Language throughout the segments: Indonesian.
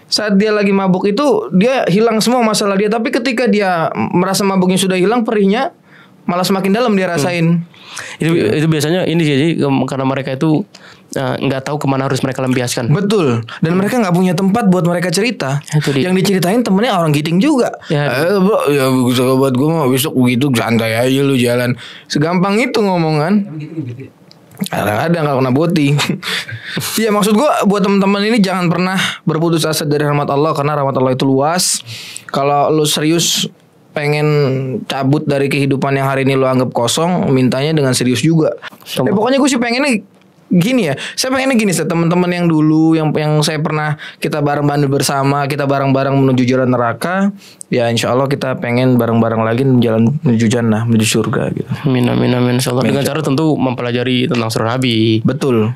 saat dia lagi mabuk itu dia hilang semua masalah dia, tapi ketika dia merasa mabuknya sudah hilang, perihnya malah semakin dalam dia rasain. Itu biasanya ini sih, jadi karena mereka itu nggak tahu kemana harus mereka lampiaskan. Betul. Dan mereka nggak punya tempat buat mereka cerita. Yang diceritain temennya orang giting juga. Bro, ya sahabat gue mah besok begitu santai aja lu jalan. Segampang itu ngomongan. Kadang-kadang kalau kena boti. Iya, maksud gue buat teman-teman ini jangan pernah berputus asa dari rahmat Allah, karena rahmat Allah itu luas. Kalau lu serius pengen cabut dari kehidupan yang hari ini lu anggap kosong, mintanya dengan serius juga. Pokoknya gue sih pengennya gini ya. Saya pengennya gini, teman-teman yang dulu yang saya pernah kita bareng-bareng bersama, kita bareng-bareng menuju jalan neraka, ya insya Allah kita pengen bareng-bareng lagi jalan menuju jannah, menuju surga gitu. Amin amin amin insyaallah. Dengan cara tentu mempelajari tentang surah Nabi. Betul.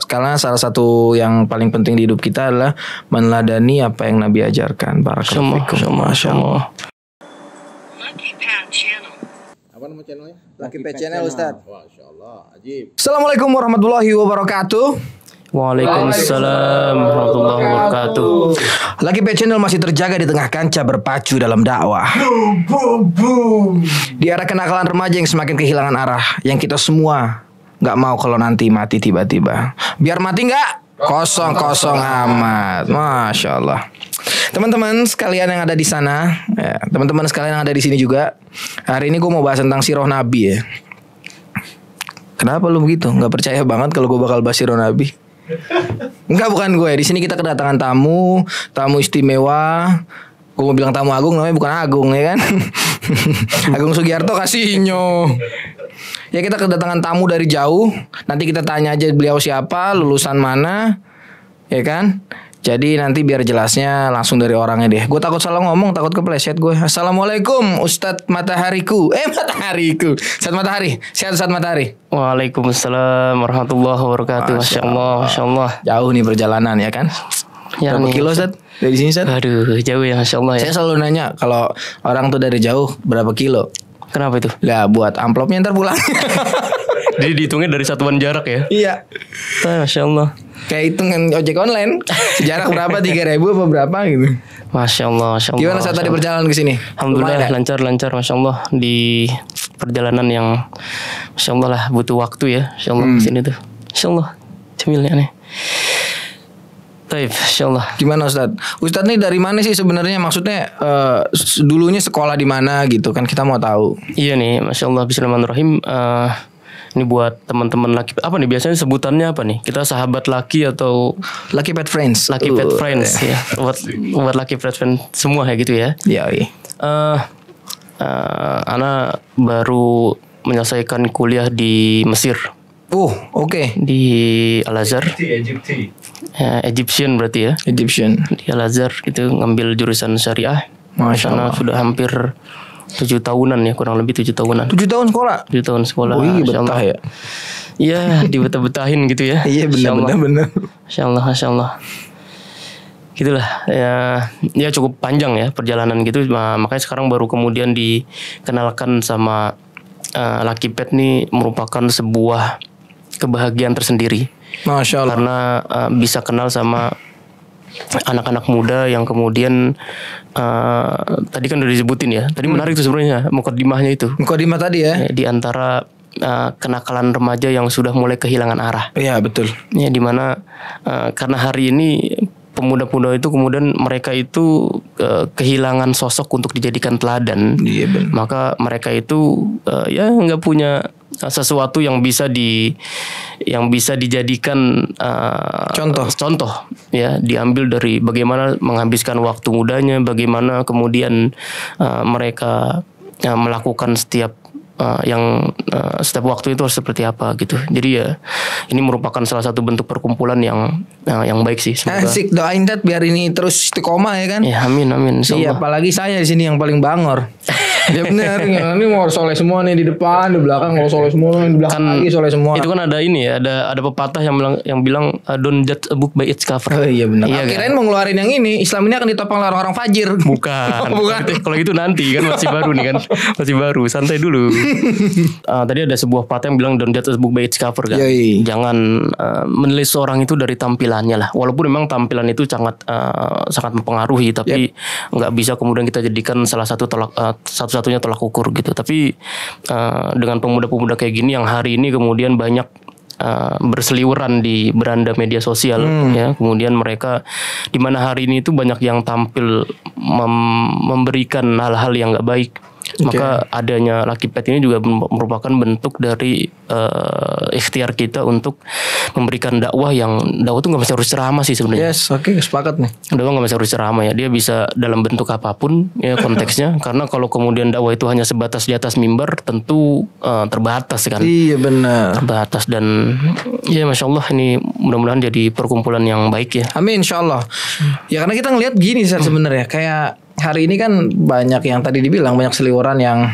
Karena salah satu yang paling penting di hidup kita adalah meneladani apa yang Nabi ajarkan. Barakallahu fikum. Masyaallah. Apa nama channelnya? Lucky Pet Channel, Ustaz. Masyaallah, ajib. Assalamualaikum warahmatullahi wabarakatuh. Waalaikumsalam warahmatullahi wabarakatuh. Lucky Pet Channel masih terjaga di tengah kancah berpacu dalam dakwah. Di era kenakalan remaja yang semakin kehilangan arah, yang kita semua nggak mau kalau nanti mati tiba-tiba. Biar mati nggak kosong-kosong amat. Masya Allah. Teman-teman sekalian yang ada di sana, ya, teman-teman sekalian yang ada di sini juga. Hari ini gue mau bahas tentang sirah Nabi ya. Kenapa lu begitu? Nggak percaya banget kalau gue bakal bahas sirah Nabi? Enggak, bukan gue. Di sini kita kedatangan tamu istimewa. Gue mau bilang tamu agung, namanya bukan Agung ya kan? Agung Sugiarto Kasinyo. Ya, kita kedatangan tamu dari jauh. Nanti kita tanya aja beliau siapa, lulusan mana, ya kan? Jadi nanti biar jelasnya langsung dari orangnya deh. Gue takut salah ngomong, takut kepleset gue. Assalamualaikum Ustadz Matahariku. Matahariku. Ustadz Matahari. Sehat Ustadz Matahari. Waalaikumsalam warahmatullahi wabarakatuh. Masya Allah, Masya Allah. Jauh nih perjalanan ya kan? Ya, berapa kilo Ustadz dari sini Ustadz? Aduh, jauh ya Masya Allah ya. Saya selalu nanya kalau orang tuh dari jauh berapa kilo? Kenapa itu? Lah buat amplopnya ntar pulang. Jadi dihitungnya dari satuan jarak ya? Iya. Masya Allah. Kayak hitungan ojek online. Jarak berapa, 3.000 apa berapa gitu. Masya Allah, Masya Allah. Gimana saat tadi perjalanan ke sini? Alhamdulillah lancar, Masya Allah. Di perjalanan yang Masya Allah lah, butuh waktu ya Masya Allah kesini tuh. Masya Allah, cemilnya nih. Taib, Masya Allah. Gimana Ustadz? Ustadz nih dari mana sih sebenarnya? Maksudnya dulunya sekolah di mana gitu kan, kita mau tahu. Iya nih, Masya Allah. Bismillahirrahmanirrahim. Ini buat teman-teman laki, apa nih biasanya sebutannya apa nih? Kita sahabat laki atau Lucky Pet Friends? Lucky Pet Friends ya. Buat Lucky Pet Friends semua ya gitu ya. Iya. Ana baru menyelesaikan kuliah di Mesir. Oke. Di Al-Azhar. Egyptian berarti ya. Egyptian. Di Al-Azhar gitu, ngambil jurusan syariah. Masya Allah. Sudah hampir 7 tahunan ya, kurang lebih 7 tahunan. 7 tahun sekolah? 7 tahun sekolah. Oh iya, betah ya? Iya, dibetah-betahin gitu ya. Iya, benar. Masya Allah. Gitulah ya cukup panjang ya perjalanan gitu. Makanya sekarang baru kemudian dikenalkan sama Lucky Pet nih, merupakan sebuah kebahagiaan tersendiri. Masya Allah. Karena bisa kenal sama anak-anak muda yang kemudian tadi kan udah disebutin ya. Tadi menarik tuh sebenarnya mukadimahnya itu. Mukadimah tadi ya. Di antara kenakalan remaja yang sudah mulai kehilangan arah. Iya, betul. Ya, dimana karena hari ini pemuda-pemuda itu kemudian mereka itu kehilangan sosok untuk dijadikan teladan. Iya, benar. Maka mereka itu ya nggak punya sesuatu yang bisa dijadikan contoh ya, diambil dari bagaimana menghabiskan waktu mudanya, bagaimana kemudian mereka melakukan setiap waktu itu harus seperti apa gitu. Jadi ya ini merupakan salah satu bentuk perkumpulan yang baik sih. Semoga. Asik, doain biar ini terus istiqomah ya kan. Ya, amin. Iya, apalagi saya di sini yang paling bangor. Ya benar, ini mau soleh semua nih di depan, di belakang mau soleh semua, di belakang lagi soleh semua. Itu kan ada ini ya, ada pepatah yang bilang don't judge a book by its cover. Oh iya benar. Iya, kirain mau ngeluarin yang ini, Islam ini akan ditopang oleh orang-orang fajir. Bukan. Bukan. Kalau itu nanti kan masih baru nih kan, masih baru, santai dulu. Tadi ada sebuah pepatah yang bilang don't judge a book by its cover kan. Yoi. Jangan menilai seorang itu dari tampilannya lah. Walaupun memang tampilan itu sangat mempengaruhi, tapi nggak bisa kemudian kita jadikan salah satu satu-satunya tolak ukur gitu. Tapi dengan pemuda-pemuda kayak gini yang hari ini kemudian banyak berseliweran di beranda media sosial ya, kemudian mereka di mana hari ini itu banyak yang tampil memberikan hal-hal yang nggak baik. Maka adanya Lucky Pet ini juga merupakan bentuk dari ikhtiar kita untuk memberikan dakwah itu nggak mesti harus ceramah sih sebenarnya. Yes, oke, sepakat nih. Dakwah nggak mesti harus ceramah ya, dia bisa dalam bentuk apapun ya konteksnya. Karena kalau kemudian dakwah itu hanya sebatas di atas mimbar, tentu terbatas kan. Iya benar. Terbatas dan ya masya Allah ini mudah-mudahan jadi perkumpulan yang baik ya. Amin insyaallah. Ya karena kita ngelihat gini sebenarnya kayak hari ini kan banyak yang tadi dibilang banyak seliweran yang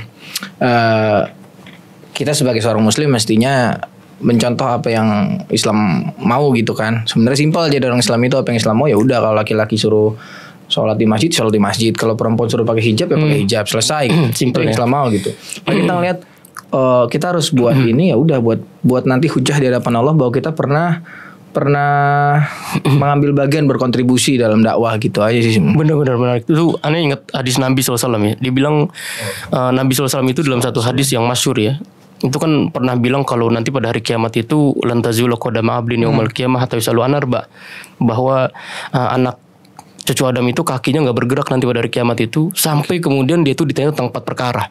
kita sebagai seorang muslim mestinya mencontoh apa yang Islam mau gitu kan. Sebenarnya simpel aja, orang Islam itu apa yang Islam mau ya udah. Kalau laki-laki suruh sholat di masjid, kalau perempuan suruh pakai hijab ya pakai hijab, selesai. Simpel yang Islam mau gitu. Nah, kita ngelihat kita harus buat ini ya udah buat nanti hujah di hadapan Allah bahwa kita pernah mengambil bagian berkontribusi dalam dakwah gitu aja sih. Benar. Itu aneh ingat hadis Nabi SAW ya. Dia bilang Nabi SAW itu dalam satu hadis yang masyhur ya. Itu kan pernah bilang kalau nanti pada hari kiamat itu lan tazulu qadama abdin yaumil qiyamah hatta yusalu an arba, bahwa anak cucu Adam itu kakinya nggak bergerak nanti pada hari kiamat itu sampai kemudian dia itu ditanya tentang 4 perkara.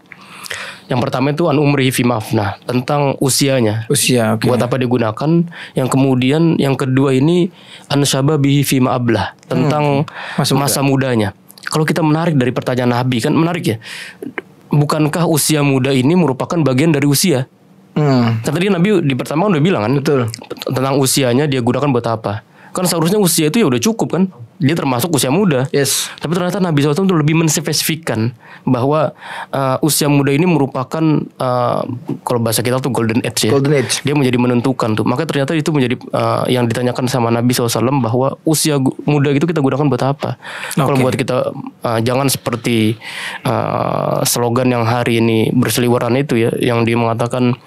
Yang pertama itu an umrihi fi mafna, tentang usianya. Usia, okay. Buat apa digunakan? Yang kemudian yang kedua ini an syababihi fi ma'ablah, tentang masa mudanya. Kalau kita menarik dari pertanyaan Nabi kan menarik ya. Bukankah usia muda ini merupakan bagian dari usia? Tadi Nabi di pertama udah bilang kan, betul, tentang usianya dia gunakan buat apa? Kan seharusnya usia itu ya udah cukup kan, dia termasuk usia muda. Yes. Tapi ternyata Nabi SAW itu lebih menspesifikkan bahwa usia muda ini merupakan kalau bahasa kita tuh golden age ya. Golden age. Dia menjadi menentukan tuh. Maka ternyata itu menjadi yang ditanyakan sama Nabi SAW bahwa usia muda itu kita gunakan buat apa? Kalau buat kita jangan seperti slogan yang hari ini berseliweran itu ya, yang dia mengatakan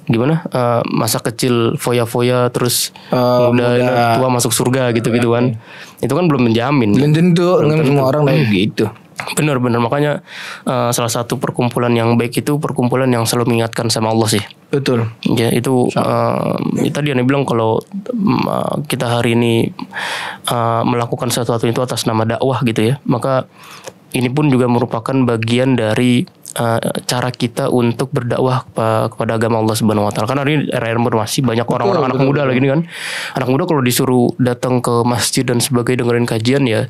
gimana masa kecil foya-foya terus muda tua masuk surga gitu-gitu kan. Itu kan belum menjamin. Belum tentu semua orang kayak gitu. Benar makanya salah satu perkumpulan yang baik itu perkumpulan yang selalu mengingatkan sama Allah sih. Betul. Ya itu tadi Anda bilang kalau kita hari ini melakukan sesuatu itu atas nama dakwah gitu ya, maka ini pun juga merupakan bagian dari cara kita untuk berdakwah kepada agama Allah Subhanahu wa taala. Karena ini era informasi banyak orang-orang anak muda lagi nih kan. Anak muda kalau disuruh datang ke masjid dan sebagainya dengerin kajian ya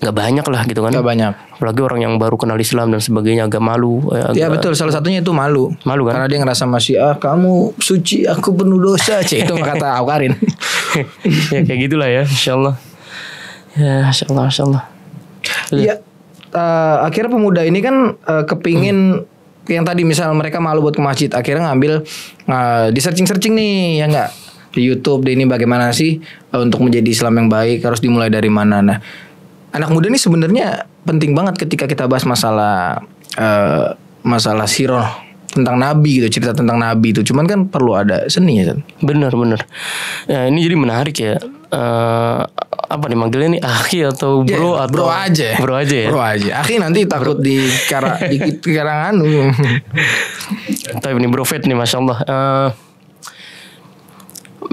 nggak banyak lah gitu kan. Nggak banyak. Apalagi orang yang baru kenal Islam dan sebagainya agak malu. Ya betul, salah satunya itu malu. Malu kan? Karena dia ngerasa masih kamu suci, aku penuh dosa. Itu kata Awkarin. Ya kayak gitulah ya, insyaallah. Ya, insyaallah. Iya. Akhirnya pemuda ini kan kepingin yang tadi misal mereka malu buat ke masjid, akhirnya ngambil di searching nih ya nggak di YouTube ini bagaimana sih untuk menjadi Islam yang baik, harus dimulai dari mana. Nah anak muda ini sebenarnya penting banget ketika kita bahas masalah sirah tentang Nabi gitu, cerita tentang Nabi itu. Cuman kan perlu ada seni ya kan. Benar. Ya ini jadi menarik ya. Apa nih manggilnya nih akhi atau bro atau bro aja ya. Bro aja. Akhi nanti takut di karangan. Tapi ini bro Fed nih masya Allah.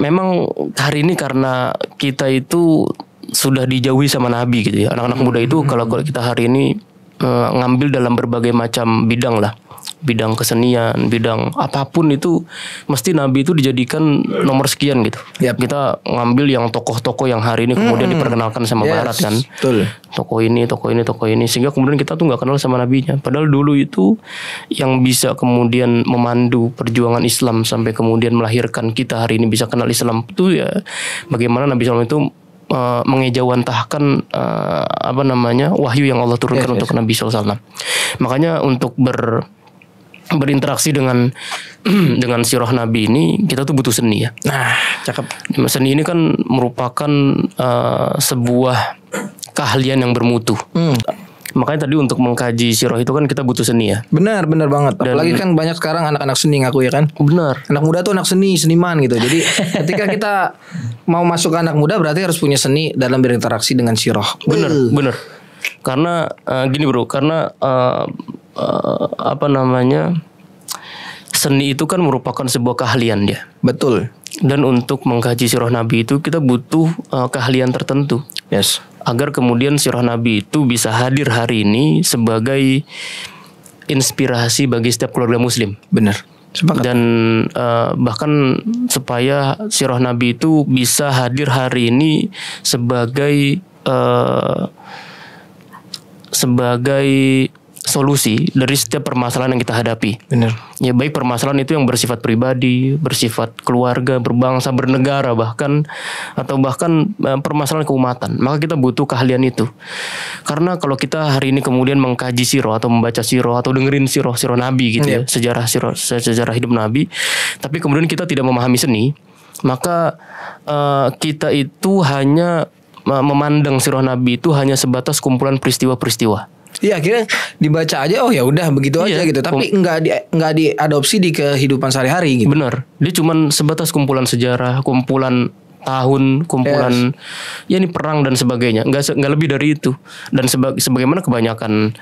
Memang hari ini karena kita itu sudah dijauhi sama Nabi gitu ya. Anak-anak muda itu kalau kita hari ini ngambil dalam berbagai macam bidang lah. Bidang kesenian, bidang apapun itu mesti Nabi itu dijadikan nomor sekian gitu. Kita ngambil yang tokoh-tokoh yang hari ini kemudian diperkenalkan sama Barat kan. Betul. Tokoh ini sehingga kemudian kita tuh nggak kenal sama Nabinya. Padahal dulu itu yang bisa kemudian memandu perjuangan Islam sampai kemudian melahirkan kita hari ini bisa kenal Islam itu ya bagaimana Nabi SAW itu mengejawantahkan wahyu yang Allah turunkan untuk Nabi SAW. Makanya untuk berinteraksi dengan sirah Nabi ini kita tuh butuh seni ya. Nah, cakep. Seni ini kan merupakan sebuah keahlian yang bermutu. Makanya tadi untuk mengkaji sirah itu kan kita butuh seni ya. Benar banget. Apalagi kan banyak sekarang anak-anak seni ngaku ya kan. Benar. Anak muda tuh anak seni, seniman gitu. Jadi ketika kita mau masuk ke anak muda berarti harus punya seni dalam berinteraksi dengan sirah. Benar. Karena gini bro, karena seni itu kan merupakan sebuah keahlian dia. Betul. Dan untuk mengkaji sirah Nabi itu kita butuh keahlian tertentu. Yes. Agar kemudian sirah Nabi itu bisa hadir hari ini sebagai inspirasi bagi setiap keluarga muslim. Benar. Sepakat. Dan bahkan supaya sirah Nabi itu bisa hadir hari ini sebagai solusi dari setiap permasalahan yang kita hadapi. Benar. Ya baik permasalahan itu yang bersifat pribadi, bersifat keluarga, berbangsa, bernegara bahkan permasalahan keumatan. Maka kita butuh keahlian itu. Karena kalau kita hari ini kemudian mengkaji sirah atau membaca sirah atau dengerin sirah Nabi gitu ya, sejarah hidup Nabi, tapi kemudian kita tidak memahami seni, maka kita itu hanya memandang sirah Nabi itu hanya sebatas kumpulan peristiwa-peristiwa. Iya, akhirnya dibaca aja, oh ya udah begitu aja gitu. Tapi nggak diadopsi di kehidupan sehari-hari gitu. Benar. Dia cuman sebatas kumpulan sejarah, kumpulan tahun, kumpulan ya ini perang dan sebagainya. Nggak lebih dari itu. Dan sebagaimana kebanyakan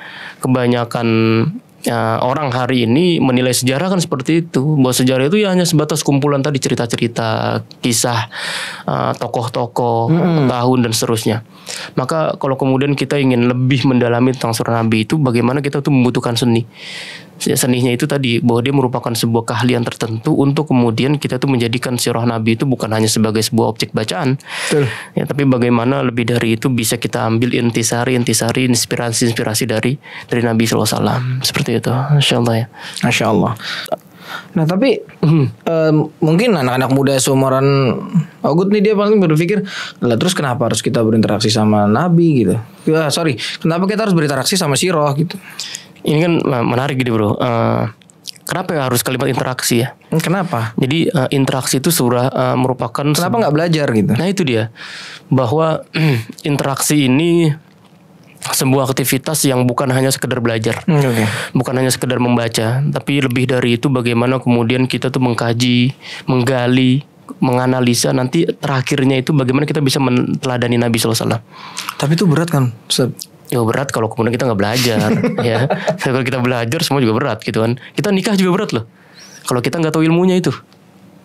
orang hari ini menilai sejarah kan seperti itu, bahwa sejarah itu ya hanya sebatas kumpulan tadi cerita-cerita, kisah tokoh-tokoh, tahun dan seterusnya. Maka kalau kemudian kita ingin lebih mendalami tentang sirah Nabi itu, bagaimana kita tuh membutuhkan seni. Seninya itu tadi bahwa dia merupakan sebuah keahlian tertentu untuk kemudian kita tuh menjadikan sirah Nabi itu bukan hanya sebagai sebuah objek bacaan. Betul. Ya, tapi bagaimana lebih dari itu bisa kita ambil intisari inspirasi dari Nabi SAW. Seperti itu, insyaallah ya. Masya Allah. Nah tapi mungkin anak-anak muda seumuran Ogut nih, dia paling berpikir, lah terus kenapa harus kita berinteraksi sama Nabi gitu? Ya kenapa kita harus berinteraksi sama sirah gitu? Ini kan menarik gitu bro. Kenapa ya harus kalimat interaksi ya? Kenapa? Jadi interaksi itu merupakan... Kenapa nggak belajar gitu? Nah itu dia. Bahwa interaksi ini sebuah aktivitas yang bukan hanya sekedar belajar. Bukan hanya sekedar membaca. Tapi lebih dari itu bagaimana kemudian kita tuh mengkaji, menggali, menganalisa, nanti terakhirnya itu bagaimana kita bisa meneladani Nabi SAW. Tapi itu berat kan? Ya berat kalau kemudian kita nggak belajar. Ya, kalau kita belajar semua juga berat gitu kan. Kita nikah juga berat loh. Kalau kita nggak tahu ilmunya itu.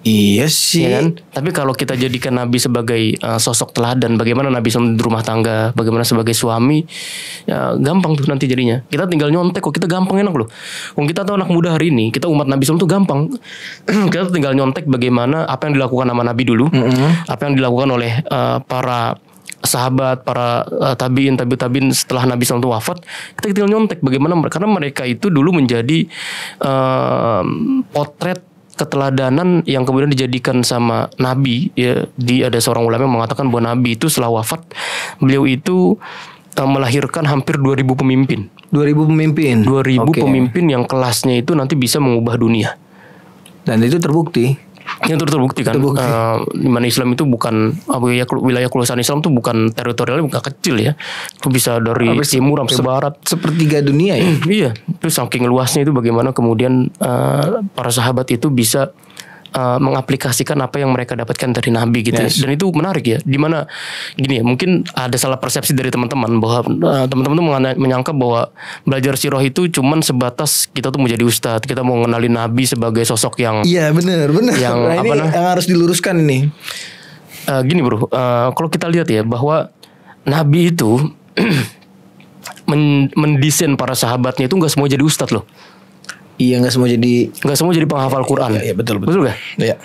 Iya sih. Ya kan? Tapi kalau kita jadikan Nabi sebagai sosok teladan, bagaimana Nabi SAW di rumah tangga, bagaimana sebagai suami, ya gampang tuh nanti jadinya. Kita tinggal nyontek kok, kita gampang enak loh. Kalau kita tahu anak muda hari ini, kita umat Nabi SAW tuh gampang. Kita tinggal nyontek bagaimana apa yang dilakukan sama Nabi dulu, apa yang dilakukan oleh para sahabat, para tabiin setelah Nabi SAW wafat. Kita tinggal nyontek bagaimana karena mereka itu dulu menjadi potret keteladanan yang kemudian dijadikan sama Nabi ya. Ada seorang ulama yang mengatakan bahwa Nabi itu setelah wafat, beliau itu melahirkan hampir 2000 pemimpin. 2000 pemimpin yang kelasnya itu nanti bisa mengubah dunia. Dan itu terbukti. Yang terbukti kan, di mana Islam itu bukan wilayah kekuasaan Islam itu bukan teritorialnya bukan kecil ya, itu bisa dari timur sampai barat, sepertiga dunia ya. Iya, itu saking luasnya itu bagaimana kemudian para sahabat itu bisa mengaplikasikan apa yang mereka dapatkan dari Nabi gitu. Yes. Dan itu menarik ya, dimana gini ya, mungkin ada salah persepsi dari teman-teman bahwa teman-teman tuh menyangka bahwa belajar sirah itu cuman sebatas kita tuh mau jadi ustadz, kita mau ngenalin Nabi sebagai sosok yang benar yang nah, ini yang harus diluruskan ini. Gini bro, kalau kita lihat ya bahwa Nabi itu mendesain para sahabatnya itu nggak semua jadi ustadz loh. Iya, nggak semua jadi penghafal Quran. Iya, betul gak? Iya.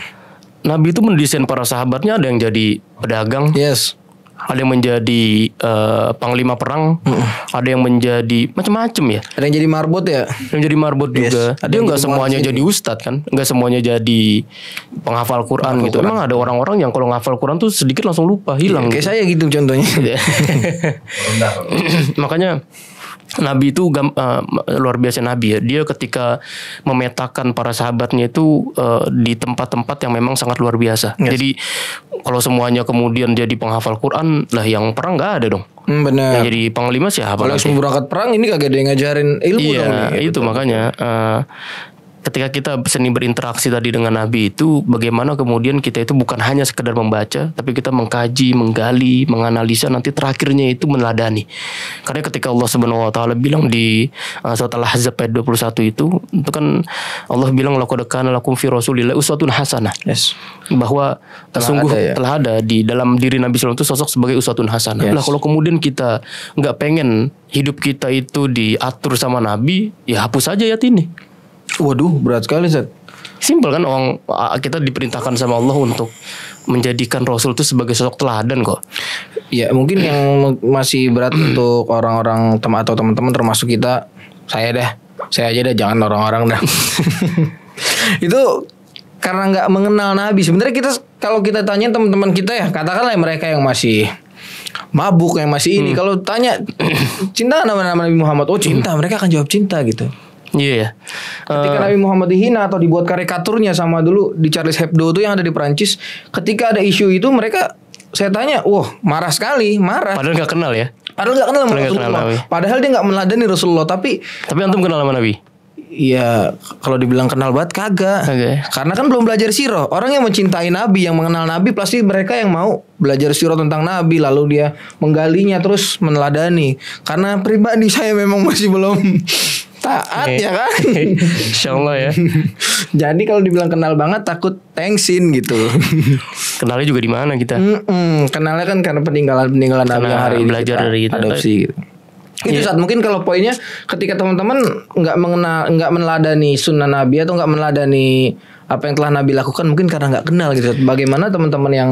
Nabi itu mendesain para sahabatnya, ada yang jadi pedagang, yes, ada yang menjadi panglima perang, ada yang menjadi macam-macam ya. Ada yang jadi marbot ya. Yang jadi marbot juga. Dia nggak semuanya jadi ustadz kan, nggak semuanya jadi penghafal Quran gitu. Emang ada orang-orang yang kalau ngafal Quran tuh sedikit langsung lupa, hilang. Kayak saya gitu contohnya. Makanya Nabi itu luar biasa Nabi ya. Dia ketika memetakan para sahabatnya itu di tempat-tempat yang memang sangat luar biasa. Jadi kalau semuanya kemudian jadi penghafal Quran, lah yang perang nggak ada dong. Benar. Yang jadi panglima siapa? Kalau semua berangkat perang ini kagak ada yang ngajarin ilmu dong. Iya, itu makanya. Ketika kita seni berinteraksi tadi dengan Nabi itu, bagaimana kemudian kita itu bukan hanya sekedar membaca, tapi kita mengkaji, menggali, menganalisa, nanti terakhirnya itu meneladani. Karena ketika Allah Subhanahu Wa Taala bilang di surat Al-Ahzab ayat 21 itu kan Allah bilang laqad kana lakum fi rasulillahi uswatun hasanah. Yes. Bahwa telah ada di dalam diri Nabi SAW itu sosok sebagai uswatun hasanah. Lah kalau kemudian kita nggak pengen hidup kita itu diatur sama Nabi, ya hapus aja ayat ini. Waduh, berat sekali, Zat. Simpel kan, kita diperintahkan sama Allah untuk menjadikan Rasul itu sebagai sosok teladan kok. Ya mungkin yang masih berat untuk orang-orang atau teman-teman termasuk kita, saya aja dah, jangan orang-orang dah. Itu karena nggak mengenal Nabi. Sebenarnya kita kalau kita tanya teman-teman kita ya, katakanlah mereka yang masih mabuk, yang masih ini, kalau tanya cinta nama Nabi Muhammad, oh cinta, mereka akan jawab cinta gitu. Iya. Ketika Nabi Muhammad dihina atau dibuat karikaturnya sama dulu di Charlie Hebdo tuh yang ada di Perancis, ketika ada isu itu mereka, saya tanya, wah marah sekali, marah. Padahal nggak kenal ya. Padahal nggak kenal sama Rasulullah. Padahal dia nggak meladani Rasulullah, tapi antum kenal sama Nabi? Iya, kalau dibilang kenal banget kagak. Karena kan belum belajar sirah. Orang yang mencintai Nabi, yang mengenal Nabi, pasti mereka yang mau belajar sirah tentang Nabi, lalu dia menggalinya terus meneladani. Karena pribadi saya memang masih belum taat ya kan. Insyaallah ya. Jadi kalau dibilang kenal banget takut tengsin gitu. Kenalnya juga di mana kita? Kenalnya kan karena peninggalan Nabi yang hari ini belajar dari kita adopsi gitu. Itu saat mungkin kalau poinnya ketika teman-teman nggak meneladani sunnah Nabi atau nggak meneladani apa yang telah Nabi lakukan, mungkin karena nggak kenal gitu. Bagaimana teman-teman yang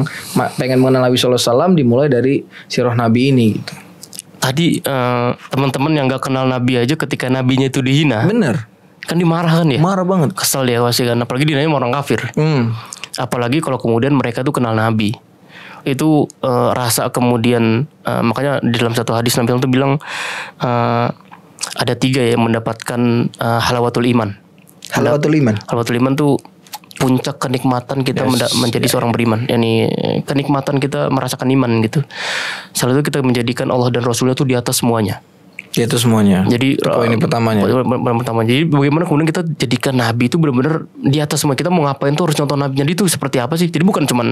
pengen mengenal Nabi SAW dimulai dari sirah Nabi ini gitu. Tadi teman-teman yang gak kenal Nabi aja ketika Nabinya itu dihina, bener, kan dimarahkan ya, marah banget, kesel dia pasti kan, apalagi dinanya orang kafir. Apalagi kalau kemudian mereka tuh kenal Nabi, itu rasa kemudian makanya di dalam satu hadis Nabi itu bilang ada 3 yang mendapatkan halawatul iman. Halawatul iman tuh puncak kenikmatan kita menjadi seorang beriman. Yani kenikmatan kita merasakan iman gitu. Salah itu kita menjadikan Allah dan Rasulnya itu di atas semuanya. Di atas semuanya. Jadi poin pertamanya. Jadi bagaimana kemudian kita jadikan Nabi itu benar-benar di atas semua. Kita mau ngapain tuh harus contoh Nabi. Jadi itu seperti apa sih? Jadi bukan cuma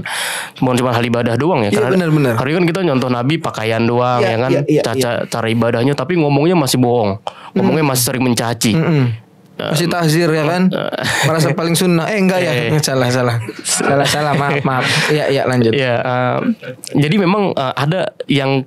hal ibadah doang ya. Iya benar-benar. Hari kan kita nyontoh Nabi pakaian doang ya kan. Cara ibadahnya, tapi ngomongnya masih bohong. Ngomongnya masih sering mencaci. Masih tahzir ya kan, merasa paling sunnah. Enggak ya, salah, maaf. Iya lanjut. Jadi memang ada yang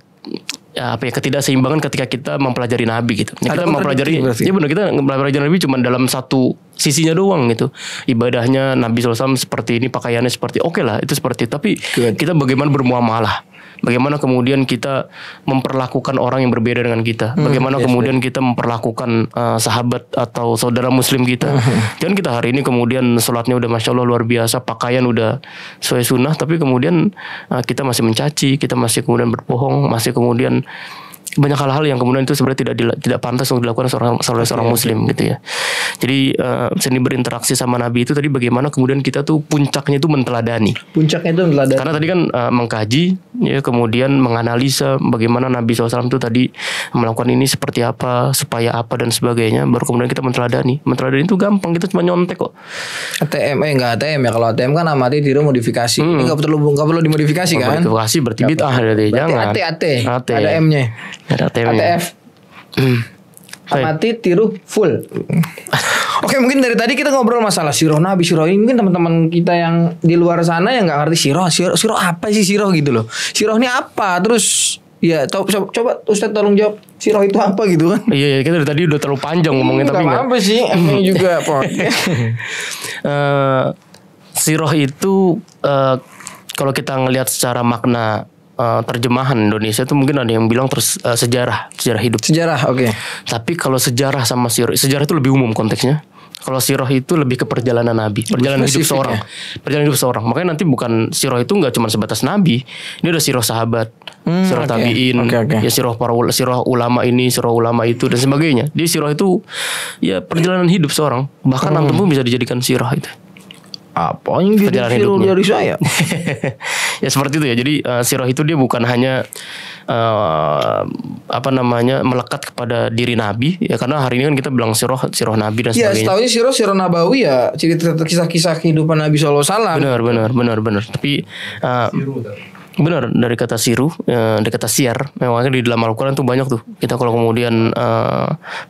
ketidakseimbangan ketika kita mempelajari Nabi gitu. Kita mempelajari, ya benar, kita mempelajari Nabi cuma dalam satu sisinya doang gitu. Ibadahnya Nabi SAW seperti ini, pakaiannya seperti, oke lah itu seperti. Tapi kita bagaimana bermuamalah? Bagaimana kemudian kita memperlakukan orang yang berbeda dengan kita? Bagaimana kemudian kita memperlakukan sahabat atau saudara muslim kita? Jangan kita hari ini kemudian sholatnya udah masya Allah luar biasa, pakaian udah sesuai sunnah, tapi kemudian kita masih mencaci, kita masih kemudian berbohong, masih kemudian banyak hal-hal yang kemudian itu sebenarnya tidak pantas untuk dilakukan seorang muslim gitu ya. Jadi seni berinteraksi sama Nabi itu tadi bagaimana kemudian kita tuh puncaknya itu menteladani. Karena tadi kan mengkaji ya, kemudian menganalisa bagaimana Nabi SAW itu tadi melakukan ini seperti apa, supaya apa dan sebagainya, baru kemudian kita menteladani. Menteladani itu gampang, kita cuma nyontek kok. Enggak ATM ya, kalau ATM kan amati tiru modifikasi. Ini enggak perlu dimodifikasi kan? Modifikasi berarti bid'ah berarti jangan. Ada M-nya. Ada ATF. Amati tiru full. Oke, mungkin dari tadi kita ngobrol masalah sirah Nabi, sirah ini. Mungkin teman-teman kita yang di luar sana yang nggak ngerti sirah apa sih sirah gitu loh. Sirah ini apa? Terus ya coba Ustadz tolong jawab, sirah itu apa gitu kan? Iya, kita dari tadi udah terlalu panjang ngomongin tapi nggak apa sih. Emang juga sirah itu kalau kita ngelihat secara makna terjemahan Indonesia itu mungkin ada yang bilang sejarah hidup. Sejarah, oke. Tapi kalau sejarah sama sejarah itu lebih umum konteksnya. Kalau sirah itu lebih ke perjalanan Nabi, perjalanan hidup seorang, perjalanan hidup seorang. Makanya nanti bukan sirah itu nggak cuma sebatas Nabi, ini ada sirah sahabat, sirah tabiin, ya sirah sirah ulama ini, sirah ulama itu dan sebagainya. Di sirah itu ya perjalanan hidup seorang, bahkan antum pun bisa dijadikan sirah itu. Apa yang jadi sirah dari saya? Ya seperti itu ya. Jadi sirah itu dia bukan hanya melekat kepada diri Nabi ya, karena hari ini kan kita bilang sirah Nabi dan sebagainya. Ya setahunya sirah Nabawi ya cerita kisah-kisah kehidupan Nabi SAW. Benar. Tapi benar, dari kata siru, dari kata siar, memangnya di dalam Al-Quran tuh banyak tuh. Kita kalau kemudian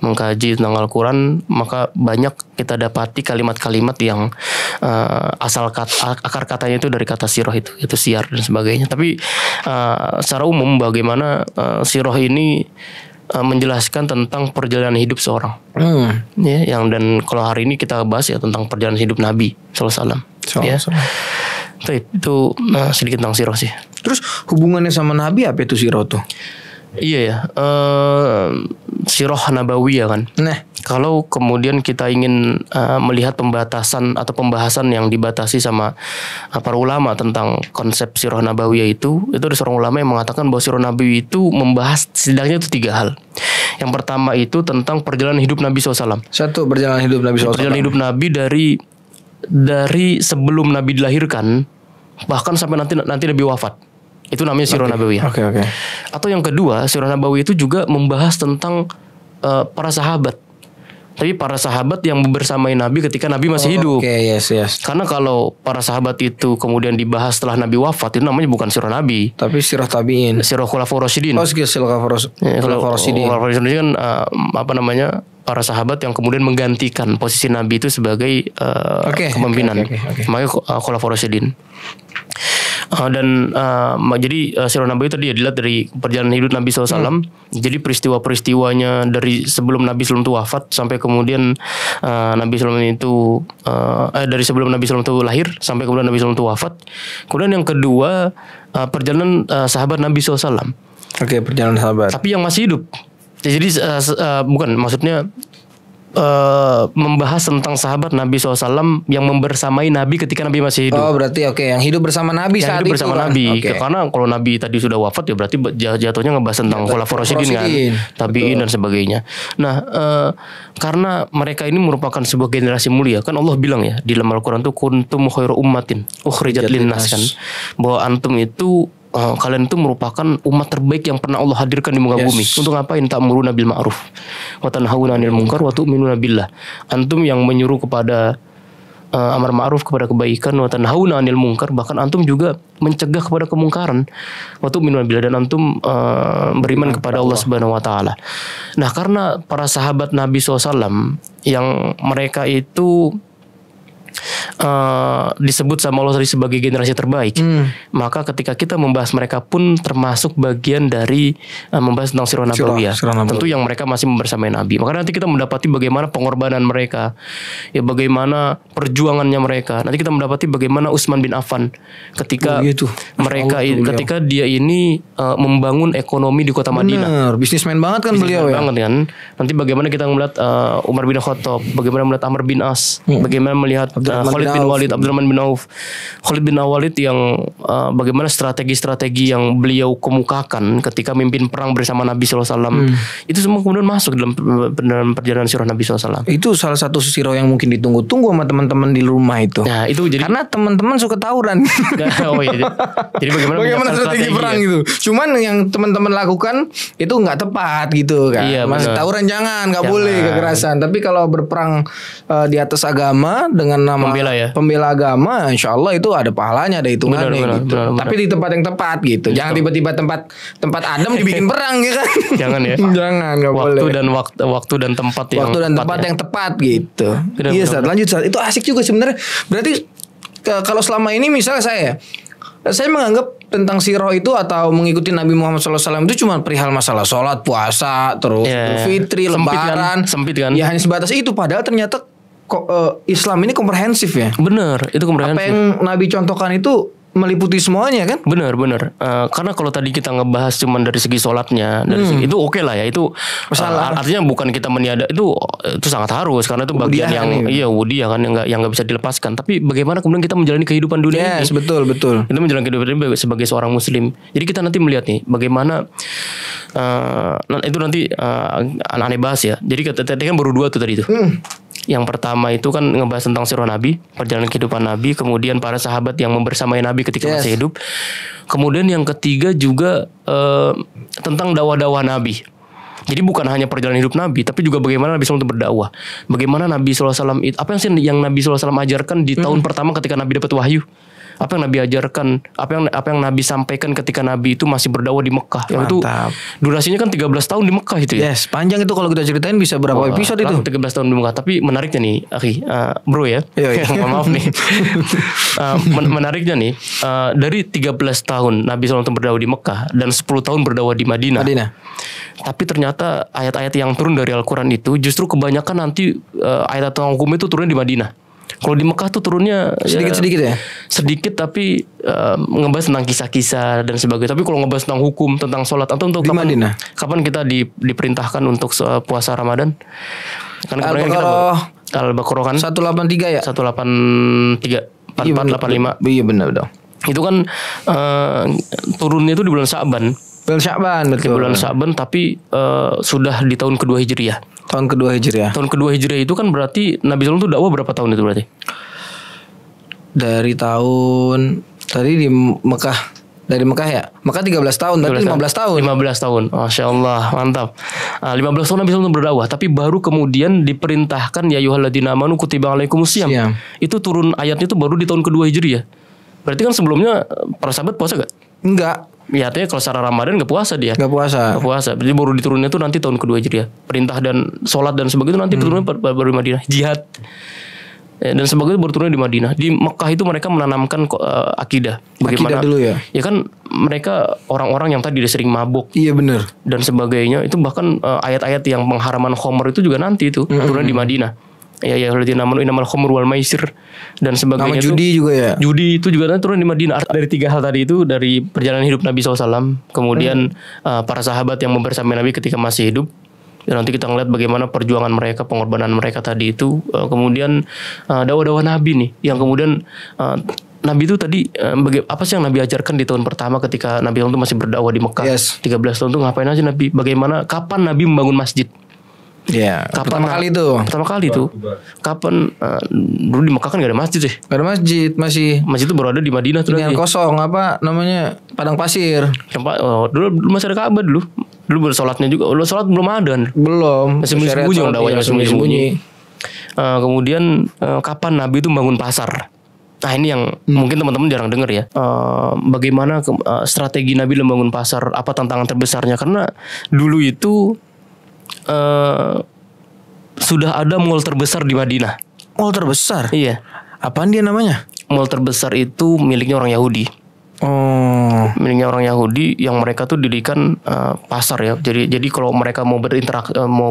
mengkaji tentang Al-Quran, maka banyak kita dapati kalimat-kalimat yang akar katanya itu dari kata sirah itu siar dan sebagainya. Tapi secara umum bagaimana sirah ini menjelaskan tentang perjalanan hidup seorang. Ya, dan kalau hari ini kita bahas ya tentang perjalanan hidup Nabi SAW. Ya. Itu sedikit tentang sirah sih. Terus hubungannya sama Nabi apa itu sirah tuh? Iya ya, sirah Nabawiyah kan. Nah, kalau kemudian kita ingin melihat pembatasan atau pembahasan yang dibatasi sama para ulama tentang konsep sirah Nabawiyah itu ada seorang ulama yang mengatakan bahwa sirah Nabawi itu membahas setidaknya itu 3 hal. Yang pertama itu tentang perjalanan hidup Nabi SAW. Satu, perjalanan hidup Nabi SAW. Perjalanan hidup Nabi dari sebelum Nabi dilahirkan bahkan sampai nanti Nabi wafat. Itu namanya sirah Nabawiyah. Oke. Atau yang kedua, sirah Nabawiyah itu juga membahas tentang para sahabat. Tapi para sahabat yang bersamai Nabi ketika Nabi masih hidup. Oke, yes. Karena kalau para sahabat itu kemudian dibahas setelah Nabi wafat, itu namanya bukan sirah Nabi, tapi sirah tabiin. Sirah Khulafaur Rasyidin. Khulafaur Rasyidin. Khulafaur Rasyidin kan para sahabat yang kemudian menggantikan posisi Nabi itu sebagai kepemimpinan. Makanya Khulafaur Rasyidin. Jadi sirah Nabawi tadi dilihat dari perjalanan hidup Nabi SAW. Jadi peristiwa-peristiwanya dari sebelum Nabi SAW itu wafat sampai kemudian Nabi SAW itu dari sebelum Nabi SAW itu lahir sampai kemudian Nabi SAW itu wafat. Kemudian yang kedua perjalanan sahabat Nabi SAW. Oke, perjalanan sahabat. Tapi yang masih hidup. Jadi bukan maksudnya membahas tentang sahabat Nabi SAW yang membersamai Nabi ketika Nabi masih hidup. Oh berarti yang hidup bersama Nabi yang saat hidup itu bersama Nabi. Karena kalau Nabi tadi sudah wafat ya berarti jatuhnya ngebahas tentang Khulafaur Rasyidin kan, tabi'in dan sebagainya. Nah karena mereka ini merupakan sebuah generasi mulia, kan Allah bilang ya di dalam Al-Quran tuh kuntum khairu ummatin ukhrijat linnas kan, bahwa antum itu kalian itu merupakan umat terbaik yang pernah Allah hadirkan di muka bumi. Untuk ngapain? Ta'muruna bil ma'ruf wa tanhauna 'anil munkar wa tu'minuna billah. Antum yang menyuruh kepada amar ma'ruf, kepada kebaikan, wa tanhauna 'anil munkar, bahkan antum juga mencegah kepada kemungkaran, wa tu'minuna billah, dan antum beriman kepada Allah Subhanahu wa taala. Nah, karena para sahabat Nabi SAW yang mereka itu disebut sama Allah tadi sebagai generasi terbaik, maka ketika kita membahas mereka pun termasuk bagian dari membahas tentang sirah Nabawiyah. Tentu yang mereka masih membersamai Nabi. Maka nanti kita mendapati bagaimana pengorbanan mereka, ya bagaimana perjuangannya mereka. Nanti kita mendapati bagaimana Utsman bin Affan ketika ketika dia ini membangun ekonomi di kota Madinah. Bisnismen banget kan beliau ya. Banget kan. Nanti bagaimana kita melihat Umar bin Khattab, bagaimana melihat Amr bin As, bagaimana melihat Khalid bin Walid, Abdurrahman bin Auf. Khalid bin Walid yang bagaimana strategi-strategi yang beliau kemukakan ketika memimpin perang bersama Nabi SAW. Itu semua kemudian masuk dalam perjalanan sirah Nabi SAW. Itu salah satu sirah yang mungkin ditunggu-tunggu sama teman-teman di rumah itu. Nah, itu jadi karena teman-teman suka tawuran. Jadi bagaimana strategi perang gitu. Cuman yang teman-teman lakukan itu nggak tepat gitu kan. Iya, masih tawuran jangan, nggak boleh kekerasan. Tapi kalau berperang di atas agama dengan nama pembela agama, insya Allah itu ada pahalanya, ada hitungannya gitu. Tapi di tempat yang tepat gitu. Jangan tiba-tiba tempat adem dibikin perang ya kan. Jangan ya. Jangan, nggak boleh. Waktu dan tempat yang tepat gitu. Iya, Ustaz. Lanjut, Ustaz. Itu asik juga sebenarnya. Berarti kalau selama ini misalnya saya menganggap tentang sirah itu atau mengikuti Nabi Muhammad SAW itu cuma perihal masalah sholat, puasa, terus fitri, lebaran, sempit kan? Ya hanya sebatas itu. Padahal ternyata Islam ini komprehensif ya. Bener, itu komprehensif. Apa yang Nabi contohkan itu meliputi semuanya kan? Benar. Karena kalau tadi kita ngebahas cuman dari segi sholatnya, dari segi, itu oke lah ya, itu artinya bukan kita meniada, itu sangat harus, karena itu bagian yang wudiah kan, yang nggak bisa dilepaskan. Tapi bagaimana kemudian kita menjalani kehidupan dunia ini? Betul. Itu menjalani kehidupan ini sebagai seorang muslim. Jadi kita nanti melihat nih bagaimana itu nanti aneh bahas ya. Jadi tadi kan baru 2 tuh tadi tuh. Yang pertama itu kan ngebahas tentang sirah Nabi, perjalanan kehidupan Nabi, kemudian para sahabat yang membersamai Nabi ketika masih hidup. Kemudian yang ketiga juga tentang dakwah-dakwah Nabi. Jadi bukan hanya perjalanan hidup Nabi, tapi juga bagaimana Nabi SAW itu berdakwah. Bagaimana Nabi SAW itu, apa yang Nabi SAW ajarkan di tahun pertama ketika Nabi dapat wahyu. Apa yang Nabi ajarkan, apa yang Nabi sampaikan ketika Nabi itu masih berdakwah di Mekah. Yang itu durasinya kan 13 tahun di Mekah itu ya. Yes, panjang itu kalau kita ceritain bisa berapa episode itu? 13 tahun di Mekah. Tapi menariknya nih, bro ya. Maaf nih. Menariknya nih, dari 13 tahun Nabi SAW berdakwah di Mekah dan 10 tahun berdakwah di Madinah. Tapi ternyata ayat-ayat yang turun dari Al-Quran itu justru kebanyakan nanti ayat tentang hukum itu turun di Madinah. Kalau di Mekah tuh turunnya sedikit-sedikit ya? Sedikit, tapi ngebahas tentang kisah-kisah dan sebagainya. Tapi kalau ngebahas tentang hukum, tentang sholat, atau untuk kapan kita diperintahkan untuk puasa Ramadan? Kan Al-Baqarah kan 183 ya? 183 4485. Iya benar dong. Itu kan turunnya itu di bulan Sya'ban. Betul. Di bulan Sya'ban, tapi sudah di tahun kedua Hijriah. Tahun kedua Hijriah itu kan berarti Nabi SAW itu dakwah berapa tahun itu berarti? Dari Mekah ya? Mekah 13 tahun, berarti 15 tahun. 15 tahun, Masya Allah, mantap. 15 tahun Nabi SAW berdakwah, tapi baru kemudian diperintahkan ya ayyuhalladzina amanu kutiba alaikumusiyam. Itu turun ayatnya itu baru di tahun kedua Hijriah. Berarti kan sebelumnya para sahabat puasa gak? Enggak. Ya artinya kalau secara Ramadan gak puasa dia. Gak puasa. Jadi baru diturunnya itu nanti tahun kedua Hijriah. Perintah dan sholat dan sebagainya itu nanti turunnya baru di Madinah. Jihad dan sebagainya baru turunnya di Madinah. Di Mekah itu mereka menanamkan akidah. Bagaimana? Akidah dulu ya. Ya kan mereka orang-orang yang tadi sering mabuk. Iya benar. Dan sebagainya itu bahkan ayat-ayat yang pengharaman khamr itu juga nanti itu turunnya di Madinah. Ya alladzina amanu innamal khamru wal maisir dan sebagainya. Nama judi juga ya. Judi itu juga turun di Madinah. Dari 3 hal tadi itu, dari perjalanan hidup Nabi SAW, kemudian para sahabat yang membersamai Nabi ketika masih hidup. Dan nanti kita ngeliat bagaimana perjuangan mereka, pengorbanan mereka tadi itu. Kemudian dakwah-dakwah Nabi nih, yang kemudian Nabi itu tadi apa sih yang Nabi ajarkan di tahun pertama ketika Nabi itu masih berdakwah di Mekah? 13 tahun itu ngapain aja Nabi? Bagaimana, kapan Nabi membangun masjid? Ya, pertama kali itu. Kapan dulu di Mekah kan gak ada masjid sih. Gak ada masjid, masjid itu baru ada di Madinah tuh. Yang kosong padang pasir. Dulu masih ada Ka'bah dulu. Dulu baru sholatnya juga. Sholat belum ada kan? Belum. Masih sembunyi dakwahnya, masih sembunyi. Kemudian kapan Nabi itu bangun pasar? Nah ini yang mungkin teman-teman jarang dengar ya. Bagaimana strategi Nabi membangun pasar? Apa tantangan terbesarnya? Karena dulu itu sudah ada mall terbesar di Madinah. Mall terbesar? Iya. Apaan dia namanya? Mall terbesar itu miliknya orang Yahudi. Miliknya orang Yahudi yang mereka tuh dirikan pasar ya. Jadi kalau mereka mau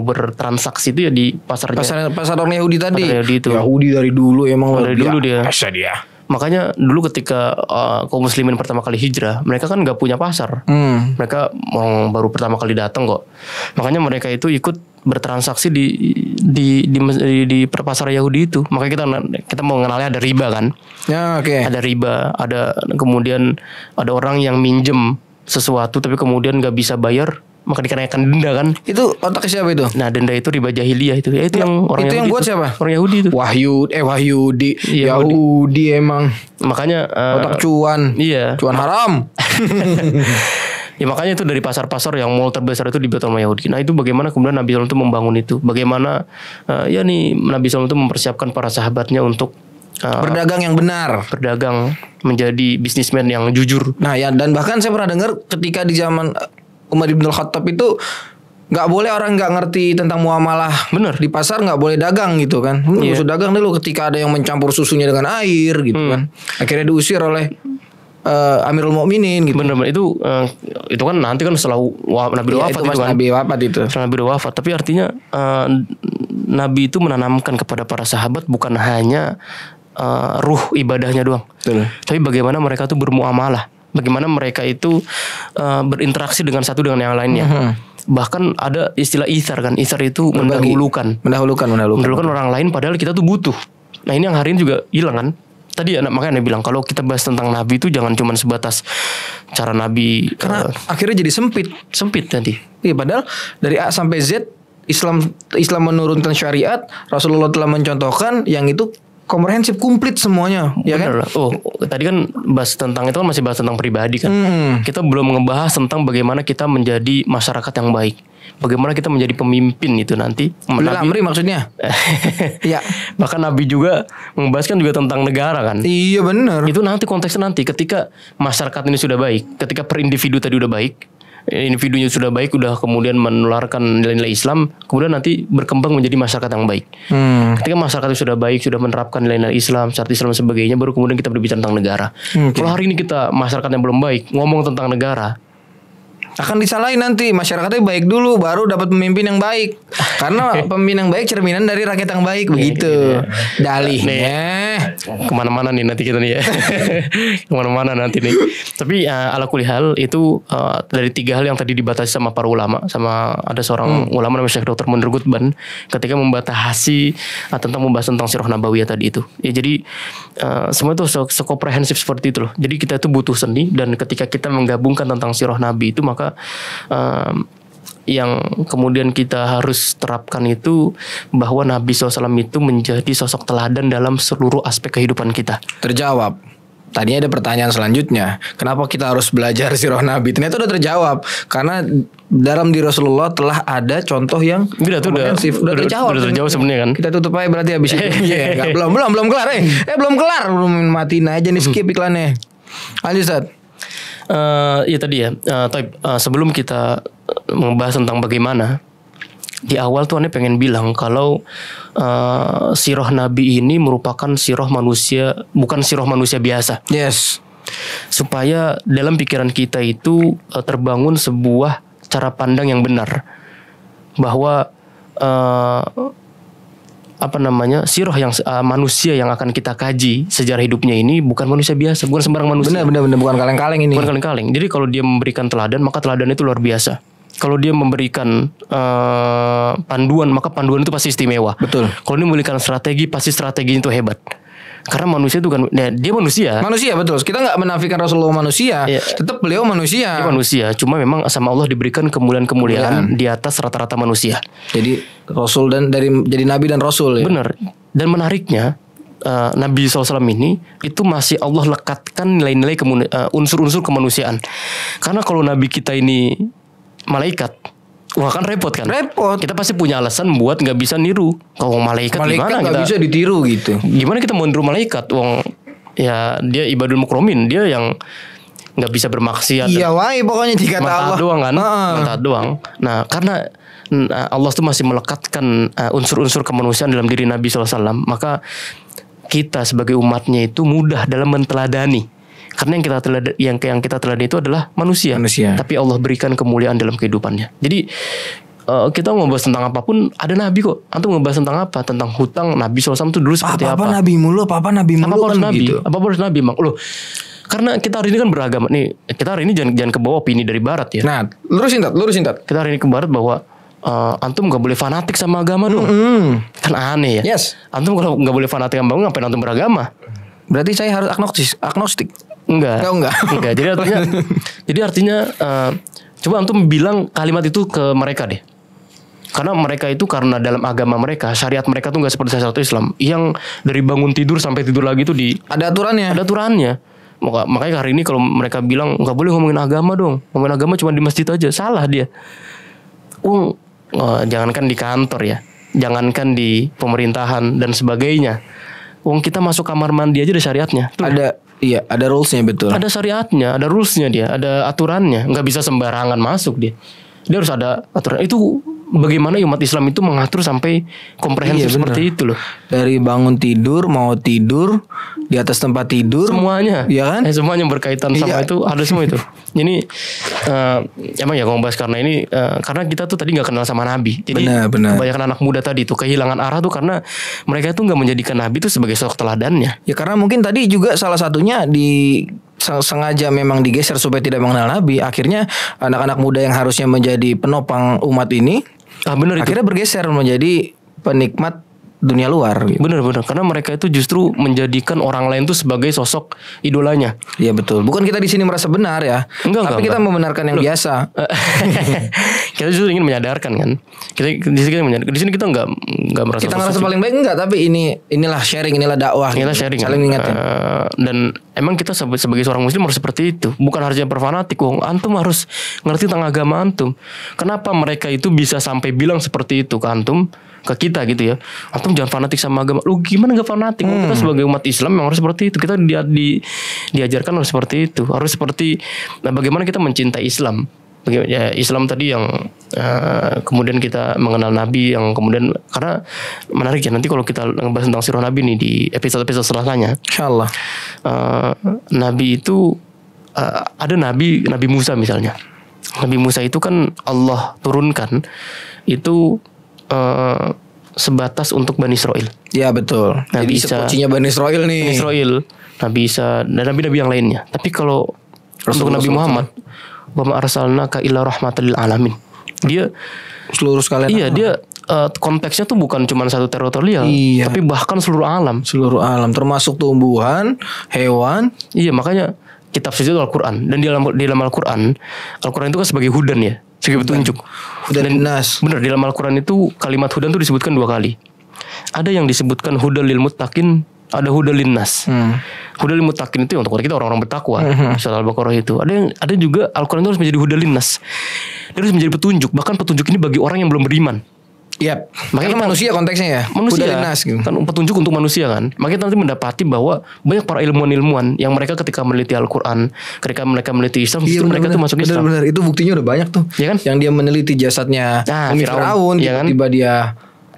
bertransaksi itu ya di pasarnya. Pasar orang Yahudi tadi. Yahudi itu. Yahudi dari dulu emang dari dulu dia. Makanya dulu ketika kaum muslimin pertama kali hijrah, mereka kan gak punya pasar. Mereka baru pertama kali datang kok. Makanya mereka itu ikut bertransaksi di pasar Yahudi itu. Makanya kita mau mengenalnya ada riba kan. Ya, oke. Ada riba, kemudian ada orang yang minjem sesuatu tapi kemudian gak bisa bayar, maka dikenakan denda kan. Itu otak siapa itu? Nah, denda itu riba jahiliyah itu. Ya, itu yang orang itu Yahudi yang buat itu. Siapa? Orang Yahudi itu. Wahyudi. Yahudi emang. Makanya otak cuan. Iya. Cuan haram. Ya makanya itu dari pasar-pasar yang mall terbesar itu dibuat sama Yahudi. Nah itu bagaimana kemudian Nabi SAW itu membangun itu. Bagaimana Nabi SAW itu mempersiapkan para sahabatnya untuk berdagang yang benar. Berdagang, menjadi bisnismen yang jujur. Nah ya, dan bahkan saya pernah dengar ketika di zaman Umar bin Khattab itu nggak boleh orang nggak ngerti tentang muamalah. Bener. Di pasar nggak boleh dagang gitu kan. Usah dagang dulu ketika ada yang mencampur susunya dengan air gitu kan. Akhirnya diusir oleh Amirul Mukminin gitu. Bener itu kan nanti kan setelah Nabi wafat itu kan. Nabi wafat itu. Setelah Nabi wafat, tapi artinya Nabi itu menanamkan kepada para sahabat bukan hanya ruh ibadahnya doang. Betul. Tapi bagaimana mereka tuh bermuamalah, bagaimana mereka itu berinteraksi dengan satu dengan yang lainnya. Bahkan ada istilah ithar kan. Ithar itu mendahulukan orang lain padahal kita tuh butuh. Nah ini yang hari ini juga hilang kan. Tadi makanya Anda bilang kalau kita bahas tentang Nabi itu jangan cuma sebatas cara Nabi, karena akhirnya jadi sempit nanti. Iya, padahal dari A sampai Z Islam menurunkan syariat, Rasulullah telah mencontohkan yang itu komprehensif, komplit semuanya, ya kan? Oh, tadi kan bahas tentang itu kan masih bahas tentang pribadi kan. Kita belum ngebahas tentang bagaimana kita menjadi masyarakat yang baik. Bagaimana kita menjadi pemimpin itu nanti. Ulil amri maksudnya. Iya. Bahkan Nabi juga membahaskan juga tentang negara kan. Iya benar. Itu nanti konteksnya nanti ketika masyarakat ini sudah baik, ketika per individu tadi udah baik, individunya sudah baik, udah kemudian menularkan nilai-nilai Islam, kemudian nanti berkembang menjadi masyarakat yang baik. Ketika masyarakat itu sudah baik, sudah menerapkan nilai-nilai Islam, syariat Islam dan sebagainya, baru kemudian kita berbicara tentang negara. Kalau hari ini kita masyarakat yang belum baik, ngomong tentang negara, akan disalahin nanti, masyarakatnya baik dulu baru dapat pemimpin yang baik. Karena pemimpin yang baik cerminan dari rakyat yang baik, begitu. Dalihnya kemana-mana nih nanti kita nih ya. Kemana-mana nanti nih. Tapi ala kulli hal itu dari 3 hal yang tadi dibatasi sama para ulama, sama ada seorang ulama namanya Syekh Dr. Munir Gutban ketika membatasi tentang membahas tentang sirah nabawiyah tadi itu. Ya jadi semua itu sekomprehensif seperti itu loh. Jadi kita itu butuh seni, dan ketika kita menggabungkan tentang sirah Nabi itu, maka yang kemudian kita harus terapkan itu bahwa Nabi SAW itu menjadi sosok teladan dalam seluruh aspek kehidupan kita. Terjawab. Tadinya ada pertanyaan selanjutnya, kenapa kita harus belajar sirah Nabi? Ternyata udah terjawab, karena dalam diri Rasulullah telah ada contoh yang komprehensif. Udah terjawab sebenarnya kan. Kita tutup aja berarti habis itu. Belum kelar. Belum kelar. Belum matiin aja nih, skip iklannya. Lanjut Ustaz. Ya tadi ya, sebelum kita membahas tentang bagaimana, di awal tuh Anda pengen bilang kalau sirah Nabi ini merupakan sirah manusia, bukan sirah manusia biasa. Yes. Supaya dalam pikiran kita itu terbangun sebuah cara pandang yang benar bahwa sirah yang manusia yang akan kita kaji sejarah hidupnya ini bukan manusia biasa, bukan sembarang manusia. Benar, bukan kaleng-kaleng ini. Bukan kaleng-kaleng. Jadi kalau dia memberikan teladan, maka teladan itu luar biasa. Kalau dia memberikan panduan, maka panduan itu pasti istimewa. Betul. Kalau dia memberikan strategi, pasti strateginya itu hebat. Karena manusia itu kan, dia manusia. Manusia, betul. Kita nggak menafikan Rasulullah manusia, tetap beliau manusia. Dia manusia, cuma memang sama Allah diberikan kemuliaan di atas rata-rata manusia. Jadi Rasul jadi Nabi dan Rasul. Ya? Benar. Dan menariknya, Nabi SAW ini itu masih Allah lekatkan nilai-nilai unsur-unsur kemanusiaan. Karena kalau Nabi kita ini malaikat, wah kan repot kan? Repot. Kita pasti punya alasan buat nggak bisa niru. Kalau malaikat gimana nggak bisa ditiru gitu. Gimana kita mau niru malaikat? Wong ya dia ibadul mukromin, dia yang nggak bisa bermaksiat. Iya, wae pokoknya dikata Allah. Doang kan? Mantap doang. Nah karena Allah tuh masih melekatkan unsur-unsur kemanusiaan dalam diri Nabi SAW, maka kita sebagai umatnya itu mudah dalam menteladani. Karena yang kita teladani itu adalah manusia. Tapi Allah berikan kemuliaan dalam kehidupannya. Jadi kita mau bahas tentang apapun ada Nabi kok. Antum ngebahas tentang apa? Tentang hutang, Nabi SAW itu dulu seperti apa? Apa Nabi mulu kan Nabi? Gitu. Apa harus Nabi Bang? Loh, karena kita hari ini kan beragama nih. Kita hari ini jangan ke bawah opini dari barat ya. Nah, lurusin tat. Kita hari ini ke barat bahwa antum gak boleh fanatik sama agama dong. Kan aneh ya. Yes. Antum kalau gak boleh fanatik sama agama, ngapain antum beragama? Berarti saya harus agnostik. Enggak. Jadi artinya coba antum bilang kalimat itu ke mereka deh. Karena mereka itu karena dalam agama mereka, syariat mereka tuh gak seperti syariat Islam yang dari bangun tidur sampai tidur lagi tuh ada aturannya. Makanya hari ini kalau mereka bilang gak boleh ngomongin agama dong, ngomongin agama cuma di masjid aja, salah dia. Jangankan di kantor ya, jangankan di pemerintahan dan sebagainya. Kita masuk kamar mandi aja ada syariatnya. Tuh. Ada rulesnya, betul. Ada syariatnya, ada rulesnya dia, ada aturannya. Nggak bisa sembarangan masuk dia. Dia harus ada aturan. Itu bagaimana umat Islam itu mengatur sampai komprehensif seperti itu loh. Dari bangun tidur, mau tidur, di atas tempat tidur, semuanya, ya kan? Semuanya berkaitan sama itu, ada semua itu. Ini emang ya kalau bahas karena ini karena kita tuh tadi nggak kenal sama Nabi. Jadi kebanyakan anak muda tadi tuh kehilangan arah tuh karena mereka tuh nggak menjadikan Nabi itu sebagai sosok teladannya. Ya karena mungkin tadi juga salah satunya sengaja memang digeser supaya tidak mengenal Nabi. Akhirnya anak-anak muda yang harusnya menjadi penopang umat ini akhirnya bergeser menjadi penikmat dunia luar gitu. Bener karena mereka itu justru menjadikan orang lain tuh sebagai sosok idolanya. Iya betul. Bukan kita di sini merasa benar ya. Tapi kita membenarkan yang biasa. Kita justru ingin menyadarkan kan. Kita di sini kita nggak merasa. Kita merasa paling baik enggak, tapi inilah sharing, inilah dakwah. Inilah sharing. Saling ingatin. Dan emang kita sebagai seorang muslim harus seperti itu. Bukan harusnya berfanatik. Antum harus ngerti tentang agama antum. Kenapa mereka itu bisa sampai bilang seperti itu ke antum? Ke kita gitu ya, antum jangan fanatik sama agama. Lu gimana gak fanatik? Kita sebagai umat Islam yang harus seperti itu. Kita diajarkan harus seperti itu. Harus seperti bagaimana kita mencintai Islam. Ya, Islam tadi yang kemudian kita mengenal Nabi, yang kemudian karena menarik ya, nanti kalau kita ngebahas tentang sirah Nabi nih di episode-episode setelahnya, insyaallah. Nabi itu ada Nabi Musa misalnya. Nabi Musa itu kan Allah turunkan itu sebatas untuk Bani Israel. Ya betul. Nabi Isa, kuncinya Bani Israel nih. Bani Israel, Nabi Isa dan nabi-nabi yang lainnya. Tapi kalau untuk Nabi Muhammad, wa ma arsalnaka illa rahmatan lil alamin. Dia seluruh sekalian. Iya, dia konteksnya tuh bukan cuma satu teritorial, tapi bahkan seluruh alam. Seluruh alam, termasuk tumbuhan, hewan. Iya, makanya kitab suci itu Al-Quran. Dan di dalam Al-Quran itu kan sebagai hudan ya, sebagai petunjuk. Hudan nas. Benar, di dalam Al-Quran itu kalimat hudan itu disebutkan 2 kali. Ada yang disebutkan hudal lil muttaqin, ada hudal lin nas. Hudal lil muttaqin itu untuk kita orang-orang bertakwa. Surah Al-Baqarah itu. Ada juga Al-Quran itu harus menjadi hudal lin nas. Dia harus menjadi petunjuk. Bahkan petunjuk ini bagi orang yang belum beriman. Iya, makanya manusia konteksnya ya. Manusia gitu. Kan petunjuk untuk manusia kan. Makanya nanti mendapati bahwa banyak para ilmuwan-ilmuwan yang mereka ketika meneliti Al-Quran, ketika mereka meneliti Islam, justru mereka tuh masuk Islam. Benar, itu buktinya udah banyak tuh. Ya kan? Yang dia meneliti jasadnya Firaun, ya kan? tiba-tiba dia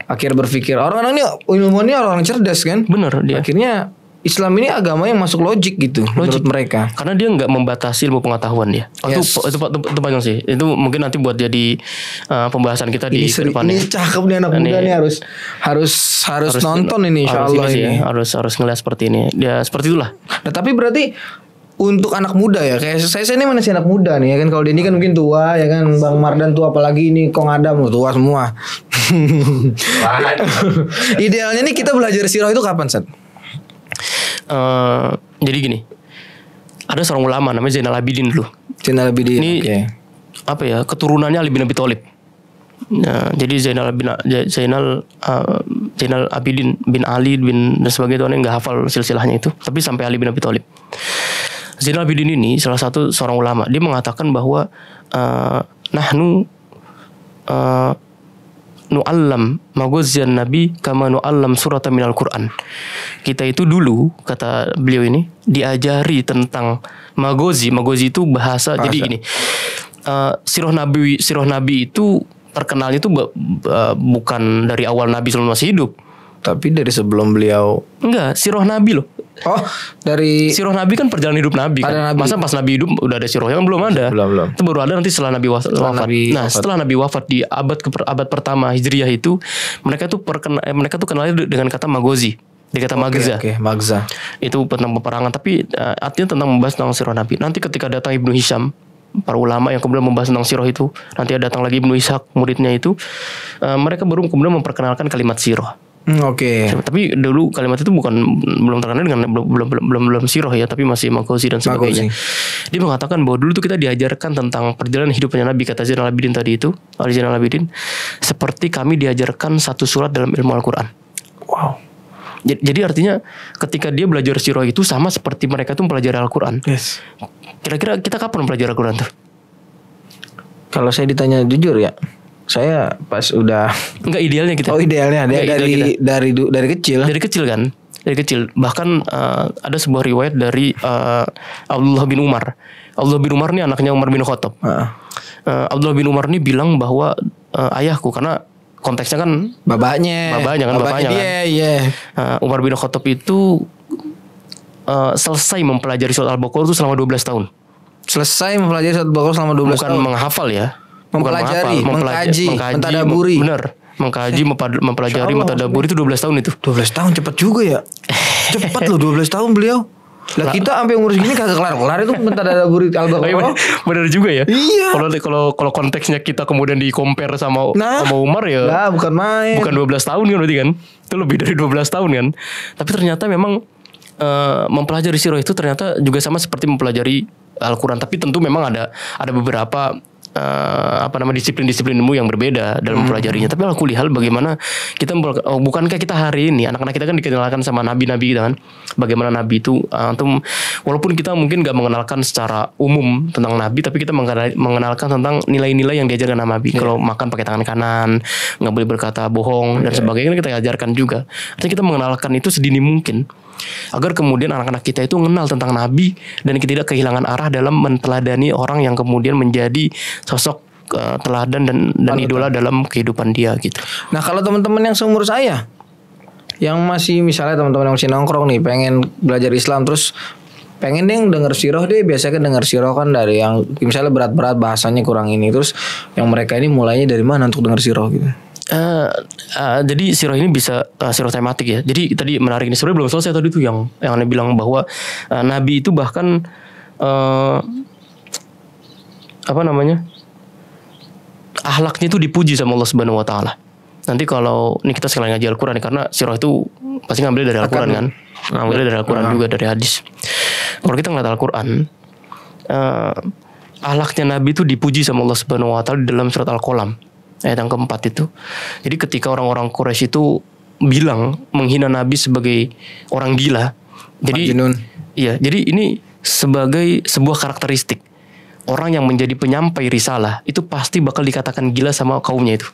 akhirnya berpikir orang-orang ini ilmuwannya orang cerdas kan. Benar dia. Akhirnya Islam ini agama yang masuk logik gitu menurut mereka. Karena dia nggak membatasi ilmu pengetahuan dia. Yes. Itu panjang sih. Itu mungkin nanti buat jadi pembahasan kita di depannya. Ini cakep nih anak muda nih harus nonton ini insyaallah ini. Harus ngeliat seperti ini. Ya seperti itulah. Nah, tapi berarti untuk anak muda ya, kayak saya ini masih anak muda nih ya kan. Kalau Denny kan mungkin tua ya kan, Bang Mardan tua, apalagi ini Kong Adam tua semua. Idealnya nih kita belajar sirah itu kapan, Sat? Jadi gini, ada seorang ulama namanya Zainal Abidin dulu. Zainal Abidin. Ini apa ya, keturunannya Ali bin Abi Thalib. Nah, jadi Zainal Abidin bin Ali bin dan sebagainya, itu nggak hafal silsilahnya itu, tapi sampai Ali bin Abi Thalib. Zainal Abidin ini salah satu seorang ulama. Dia mengatakan bahwa nahnu nu'allam maghaziyan nabi kama nu'allam surata minal Qur'an. Kita itu dulu, kata beliau ini, diajari tentang maghazi. Maghazi itu bahasa. Jadi gini, sirah nabi itu terkenalnya itu bukan dari awal Nabi selama masih hidup, tapi dari sebelum beliau. Enggak, sirah Nabi loh. Oh, dari sirah Nabi kan perjalanan hidup Nabi kan. Masa pas Nabi hidup udah ada sirah? Yang belum ada. Belum. Itu baru ada nanti setelah Nabi wafat. Setelah Nabi wafat di abad pertama Hijriyah itu, mereka tuh kenalnya dengan kata maghazi. Di kata magza. Magza. Itu tentang peperangan, tapi artinya tentang membahas tentang sirah Nabi. Nanti ketika datang Ibnu Hisham, para ulama yang kemudian membahas tentang sirah itu, nanti datang lagi Ibnu Ishaq, muridnya itu, mereka baru kemudian memperkenalkan kalimat sirah. Tapi dulu kalimat itu belum terkenal dengan belum sirah ya, tapi masih maghazi dan sebagainya. Dia mengatakan bahwa dulu tuh kita diajarkan tentang perjalanan hidupnya Nabi, kata Zainal Abidin tadi itu, Ali Zainal Abidin, seperti kami diajarkan satu surat dalam ilmu Al-Quran. Wow. Jadi artinya ketika dia belajar sirah itu sama seperti mereka tuh mempelajari Al-Quran. Yes. Kira-kira kita kapan belajar Al-Quran tuh? Kalau saya ditanya jujur ya, saya pas udah. Enggak, idealnya kita. Oh, idealnya dari kecil. Dari kecil kan? Dari kecil. Bahkan ada sebuah riwayat dari Abdullah bin Umar. Abdullah bin Umar ini anaknya Umar bin Khattab. Abdullah bin Umar ini bilang bahwa ayahku, karena konteksnya kan bapaknya kan. Iya. Umar bin Khattab itu selesai mempelajari surat Al-Baqarah itu selama 12 tahun. Selesai mempelajari surat Al-Baqarah selama 12 Bukan tahun. menghafal ya. Mempelajari, mengkaji, mentadaburi. Benar. Mempelajari mentadaburi itu 12 tahun itu. 12 tahun cepet juga ya. Cepet loh 12 tahun beliau. Lah kita sampai umur segini kagak kelar-kelar itu mentadaburi Al-Baqarah. Benar juga ya. Iya. Kalau konteksnya kita kemudian di compare sama Umar ya. Nah, bukan main. Bukan 12 tahun kan berarti kan. Itu lebih dari 12 tahun kan. Tapi ternyata memang mempelajari sirah itu ternyata juga sama seperti mempelajari Al-Quran. Tapi tentu memang ada beberapa disiplin-disiplin ilmu yang berbeda dalam mempelajarinya. Tapi aku lihat bagaimana kita bukankah kita hari ini anak-anak kita kan dikenalkan sama nabi-nabi kan, bagaimana nabi itu walaupun kita mungkin gak mengenalkan secara umum tentang nabi, tapi kita mengenalkan tentang nilai-nilai yang diajarkan nabi. Kalau makan pakai tangan kanan, nggak boleh berkata bohong dan sebagainya, kita ajarkan juga. Artinya kita mengenalkan itu sedini mungkin agar kemudian anak-anak kita itu mengenal tentang nabi dan kita tidak kehilangan arah dalam menteladani orang yang kemudian menjadi sosok teladan dan idola dalam kehidupan dia gitu. Nah, kalau teman-teman yang seumur saya yang masih misalnya teman-teman yang masih nongkrong nih pengen belajar Islam terus pengen deh denger sirah deh, biasanya kan denger sirah kan dari yang misalnya berat-berat bahasanya kurang ini, terus yang mereka ini mulainya dari mana untuk denger sirah gitu? Jadi sirah ini bisa sirah tematik ya. Jadi tadi menarik ini, sebenarnya belum selesai tadi tuh yang Anda bilang bahwa Nabi itu bahkan akhlaknya itu dipuji sama Allah Subhanahu Wa Taala. Nanti kalau ini kita sekali ngaji Al-Quran karena sirah itu pasti ngambil dari Al-Quran kan, ngambil dari Al-Quran juga dari hadis. Kalau kita ngeliat Al-Quran, akhlaknya Nabi itu dipuji sama Allah Subhanahu Wa Taala di dalam surat Al-Qalam. Ayat yang keempat itu. Jadi ketika orang-orang Quraisy itu bilang menghina Nabi sebagai orang gila. Jadi iya, jadi ini sebagai sebuah karakteristik orang yang menjadi penyampai risalah itu pasti bakal dikatakan gila sama kaumnya itu.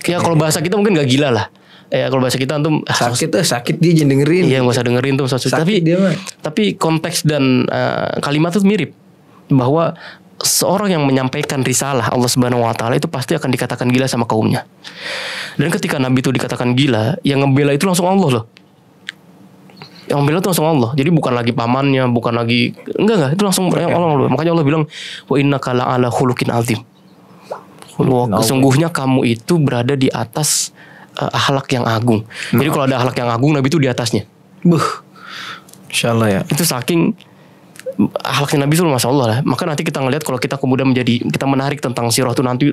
Ya kalau bahasa kita mungkin gak gila lah. Kalau bahasa kita antum sakit dia jangan dengerin. Iya, gak usah dengerin tuh. Tapi konteks dan kalimat itu mirip, bahwa seorang yang menyampaikan risalah Allah Subhanahu Wa Taala itu pasti akan dikatakan gila sama kaumnya. Dan ketika Nabi itu dikatakan gila, yang ngebela itu langsung Allah loh. Yang ngebela itu langsung Allah. Jadi bukan lagi pamannya, bukan lagi enggak itu langsung Allah loh. Makanya Allah bilang wa innaka la'ala khuluqin azim. Sesungguhnya kamu itu berada di atas akhlak yang agung. Jadi kalau ada akhlak yang agung, Nabi itu di atasnya. Insyaallah ya. Itu saking akhlaknya Nabi itu Masya Allah lah. Maka nanti kita ngelihat kalau kita kemudian kita menarik tentang sirah itu nanti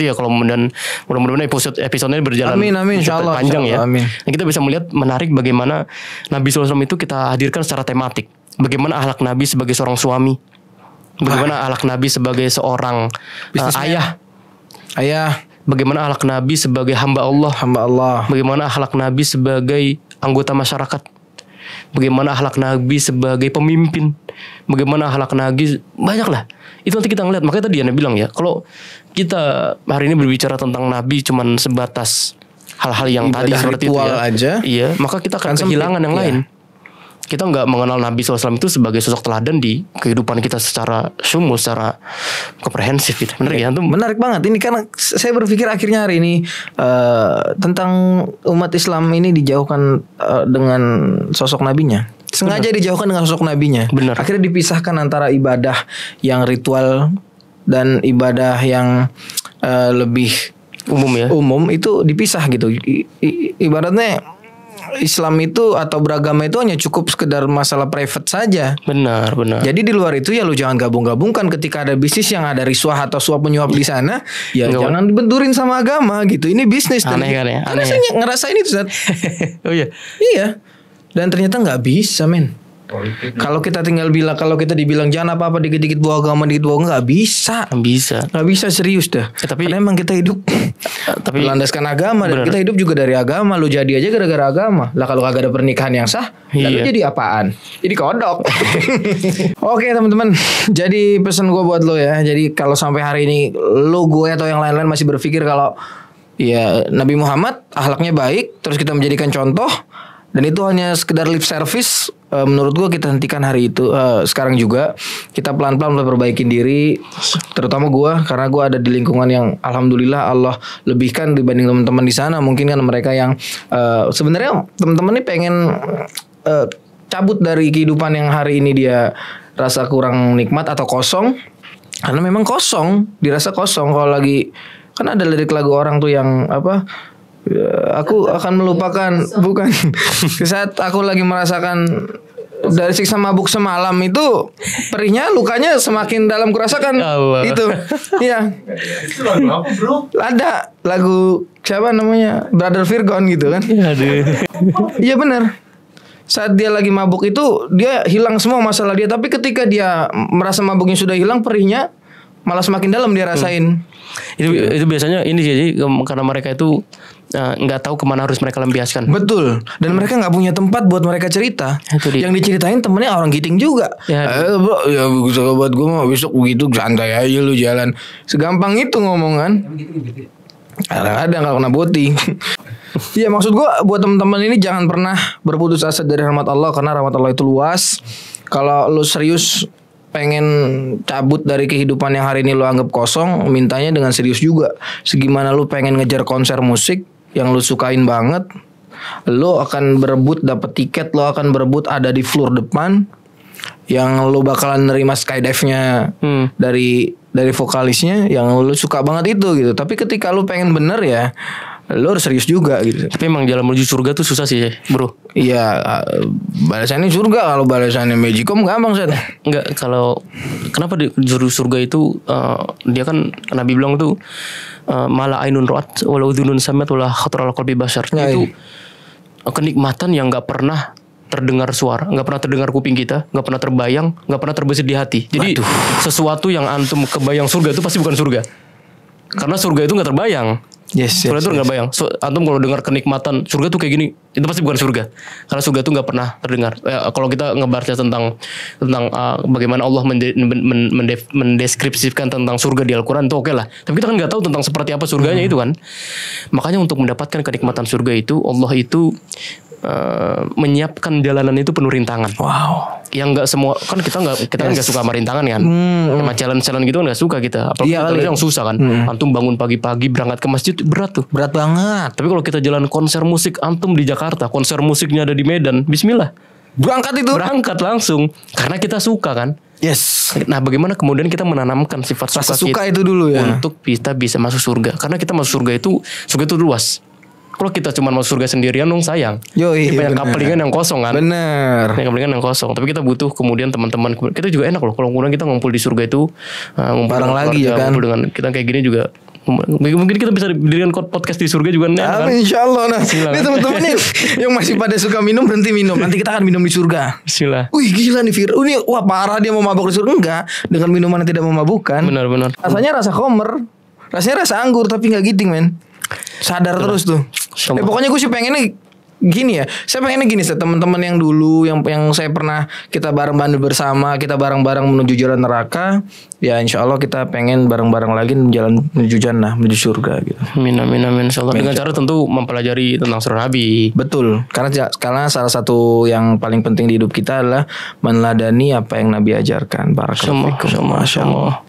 ya, kalau mudah-mudahan episode-nya berjalan amin, insyaallah, panjang insyaallah, ya. Amin. Nah, kita bisa melihat menarik bagaimana Nabi SAW itu kita hadirkan secara tematik. Bagaimana akhlak Nabi sebagai seorang suami, bagaimana akhlak Nabi sebagai seorang ayah, bagaimana akhlak Nabi sebagai hamba Allah, bagaimana akhlak Nabi sebagai anggota masyarakat, bagaimana akhlak Nabi sebagai pemimpin, bagaimana akhlak Nabi, banyak lah. Itu nanti kita ngeliat. Makanya tadi Anda bilang ya, kalau kita hari ini berbicara tentang Nabi cuman sebatas hal-hal yang tadi seperti itu ya, aja, iya, maka kita akan kehilangan yang lain. Kita nggak mengenal Nabi SAW itu sebagai sosok teladan di kehidupan kita secara sumul, secara komprehensif gitu. Menarik ya? Menarik banget. Ini karena saya berpikir akhirnya hari ini tentang umat Islam ini dijauhkan dengan sosok nabinya. Sengaja dijauhkan dengan sosok nabinya. Benar. Akhirnya dipisahkan antara ibadah yang ritual dan ibadah yang lebih umum itu dipisah gitu. Ibaratnya Islam itu atau beragama itu hanya cukup sekedar masalah private saja. Benar. Jadi di luar itu ya lu jangan gabung-gabungkan. Ketika ada bisnis yang ada risuah atau suap menyuap di sana, ya jangan dibenturin sama agama gitu. Ini bisnis. Aneh kan ya? Karena saya ngerasain itu Ustaz. Oh iya. Iya. Dan ternyata nggak bisa men. Kalau kita dibilang jangan apa-apa, dikit-dikit bawa agama, dikit bawa nggak bisa. Nggak bisa serius dah. Tapi karena emang kita hidup berlandaskan agama. Dan kita hidup juga dari agama. Lu jadi aja gara-gara agama. Lah kalau kagak ada pernikahan yang sah, lalu jadi apaan? Jadi kodok. Oke teman-teman. Jadi pesan gue buat lo ya. Jadi kalau sampai hari ini lo, gue atau yang lain-lain masih berpikir kalau ya Nabi Muhammad akhlaknya baik, terus kita menjadikan contoh, Dan itu hanya sekedar lip service. Menurut gue kita hentikan hari itu. Sekarang juga kita pelan-pelan mulai perbaikin diri. Terutama gue, karena gue ada di lingkungan yang alhamdulillah Allah lebihkan dibanding teman-teman di sana. Mungkin kan mereka yang sebenarnya teman-teman ini pengen cabut dari kehidupan yang hari ini dia rasa kurang nikmat atau kosong. Karena memang kosong, dirasa kosong kalau lagi. Kan ada lirik lagu orang tuh yang apa? Aku akan melupakan, bukan saat aku lagi merasakan dari siksa mabuk semalam itu perihnya lukanya semakin dalam kurasakan. Itu iya. Itu lagu apa bro? Ada lagu siapa namanya, Brother Virgon gitu kan. Iya benar. Saat dia lagi mabuk itu dia hilang semua masalah dia, tapi ketika dia merasa mabuknya sudah hilang, perihnya malah semakin dalam dia rasain. Itu biasanya ini sih, karena mereka itu nggak tahu kemana harus mereka lampiaskan. Betul. Dan mereka nggak punya tempat buat mereka cerita. Yang diceritain temennya orang giting juga. Bro, ya sahabat gue mah besok begitu santai aja lu jalan. Segampang itu ngomongan. Kadang-kadang kalau kena boti. Iya, maksud gue buat teman-teman ini jangan pernah berputus asa dari rahmat Allah, karena rahmat Allah itu luas. Kalau lu serius pengen cabut dari kehidupan yang hari ini lu anggap kosong, mintanya dengan serius juga. Segimana lu pengen ngejar konser musik yang lu sukain banget, lu akan berebut dapet tiket, lu akan berebut ada di floor depan, yang lu bakalan nerima skydive-nya dari vokalisnya yang lu suka banget itu gitu. Tapi ketika lu pengen bener ya, lu harus serius juga gitu. Tapi emang jalan menuju surga tuh susah sih bro. Iya, balasannya surga. Kalau balasannya Magicom gampang sih. Enggak, kalau kenapa di surga itu dia kan Nabi bilang tuh mala ainun ra'at walau dzunun samat wala khatar ala qalbi bashar. Itu kenikmatan yang enggak pernah terdengar suara, nggak pernah terdengar kuping kita, nggak pernah terbayang, nggak pernah terbesit di hati. Jadi sesuatu yang antum kebayang surga itu pasti bukan surga, karena surga itu nggak terbayang. Surga itu nggak bayang. Antum kalau dengar kenikmatan surga tuh kayak gini, itu pasti bukan surga, karena surga itu nggak pernah terdengar. Kalau kita ngebahasnya tentang bagaimana Allah mendeskripsikan tentang surga di Al-Quran itu oke lah. Tapi kita kan nggak tahu tentang seperti apa surganya itu kan. Makanya untuk mendapatkan kenikmatan surga itu Allah itu menyiapkan jalanan itu penuh rintangan. Wow. Yang nggak semua kan kita kan nggak suka sama rintangan kan. Sama challenge gitu kan nggak suka kita. Apalagi yang susah kan. Antum bangun pagi-pagi berangkat ke masjid berat tuh. Berat banget. Tapi kalau kita jalan konser musik, antum di Jakarta, konser musiknya ada di Medan, bismillah. Berangkat langsung karena kita suka kan. Yes. Nah, bagaimana kemudian kita menanamkan sifat suka itu dulu ya untuk kita bisa masuk surga. Karena kita masuk surga itu luas. Kalau kita cuma mau surga sendirian dong sayang. Banyak kapelingan yang kosong kan. Bener. Banyak kapelingan yang kosong. Tapi kita butuh kemudian teman-teman. Kita juga enak loh kalau kemudian kita ngumpul di surga itu. Bareng lagi ya kan. Ngumpul dengan kita kayak gini juga. Mungkin kita bisa dirikan podcast di surga juga enak kan. Insya Allah. Nah, ini teman-teman yang masih pada suka minum berhenti minum. Nanti kita akan minum di surga. Bismillah. Wih gila nih Fir. Ini wah parah dia mau mabuk di surga. Enggak. Dengan minuman yang tidak memabukkan. Benar. Rasanya rasa komer. Rasanya rasa anggur tapi gak giting men. Sadar terus tuh. Pokoknya gue sih pengennya gini ya. Saya pengennya gini teman-teman yang dulu yang saya pernah kita bareng-bareng bersama, kita bareng-bareng menuju jalan neraka. Ya insya Allah kita pengen bareng-bareng lagi jalan menuju jannah, menuju surga gitu. Amin insya Allah. Dengan cara tentu mempelajari tentang surah Nabi. Betul. Karena salah satu yang paling penting di hidup kita adalah meneladani apa yang Nabi ajarkan. Barakallahu fikum. Masya Allah.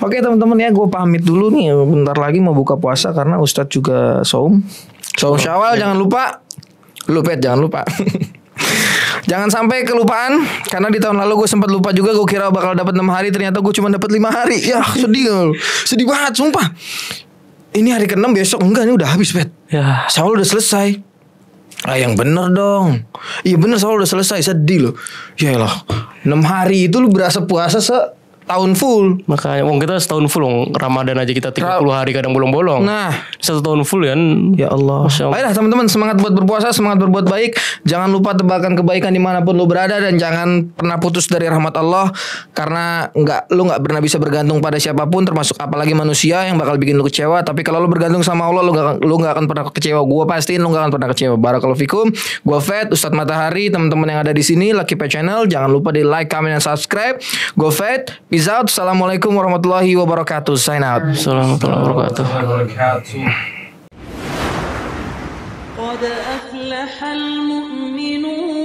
Oke teman-teman ya, gue pamit dulu nih. Bentar lagi mau buka puasa karena Ustadz juga saum Syawal. Jangan lupa. Jangan lupa. Jangan sampai kelupaan. Karena di tahun lalu gue sempat lupa juga. Gue kira bakal dapat 6 hari. Ternyata gue cuma dapat 5 hari. Ya sedih banget sumpah. Ini hari ke-6 besok. Enggak, ini udah habis Pet. Ya. Syawal udah selesai. Yang bener dong. Iya bener, Syawal udah selesai. Sedih loh. Yaelah 6 hari itu lu berasa puasa tahun full. Makanya kita setahun full Ramadan aja kita 30 hari kadang bolong-bolong. Nah 1 tahun full kan. Ya Allah. Ayolah teman-teman, semangat buat berpuasa, semangat berbuat baik. Jangan lupa tebarkan kebaikan dimanapun lu berada. Dan jangan pernah putus dari rahmat Allah. Karena lu gak pernah bisa bergantung pada siapapun, termasuk apalagi manusia yang bakal bikin lu kecewa. Tapi kalau lu bergantung sama Allah, lu gak akan pernah kecewa. Gua pastiin lu gak akan pernah kecewa. Barakallahu fikum. Gua Fed, Ustadz Matahari. Teman-teman yang ada di sini Lucky Pet Channel, jangan lupa di like, comment, dan subscribe. Gua Fed, peace out. Assalamualaikum warahmatullahi wabarakatuh. Sign out. Assalamualaikum warahmatullahi wabarakatuh. قد أفلح المؤمنون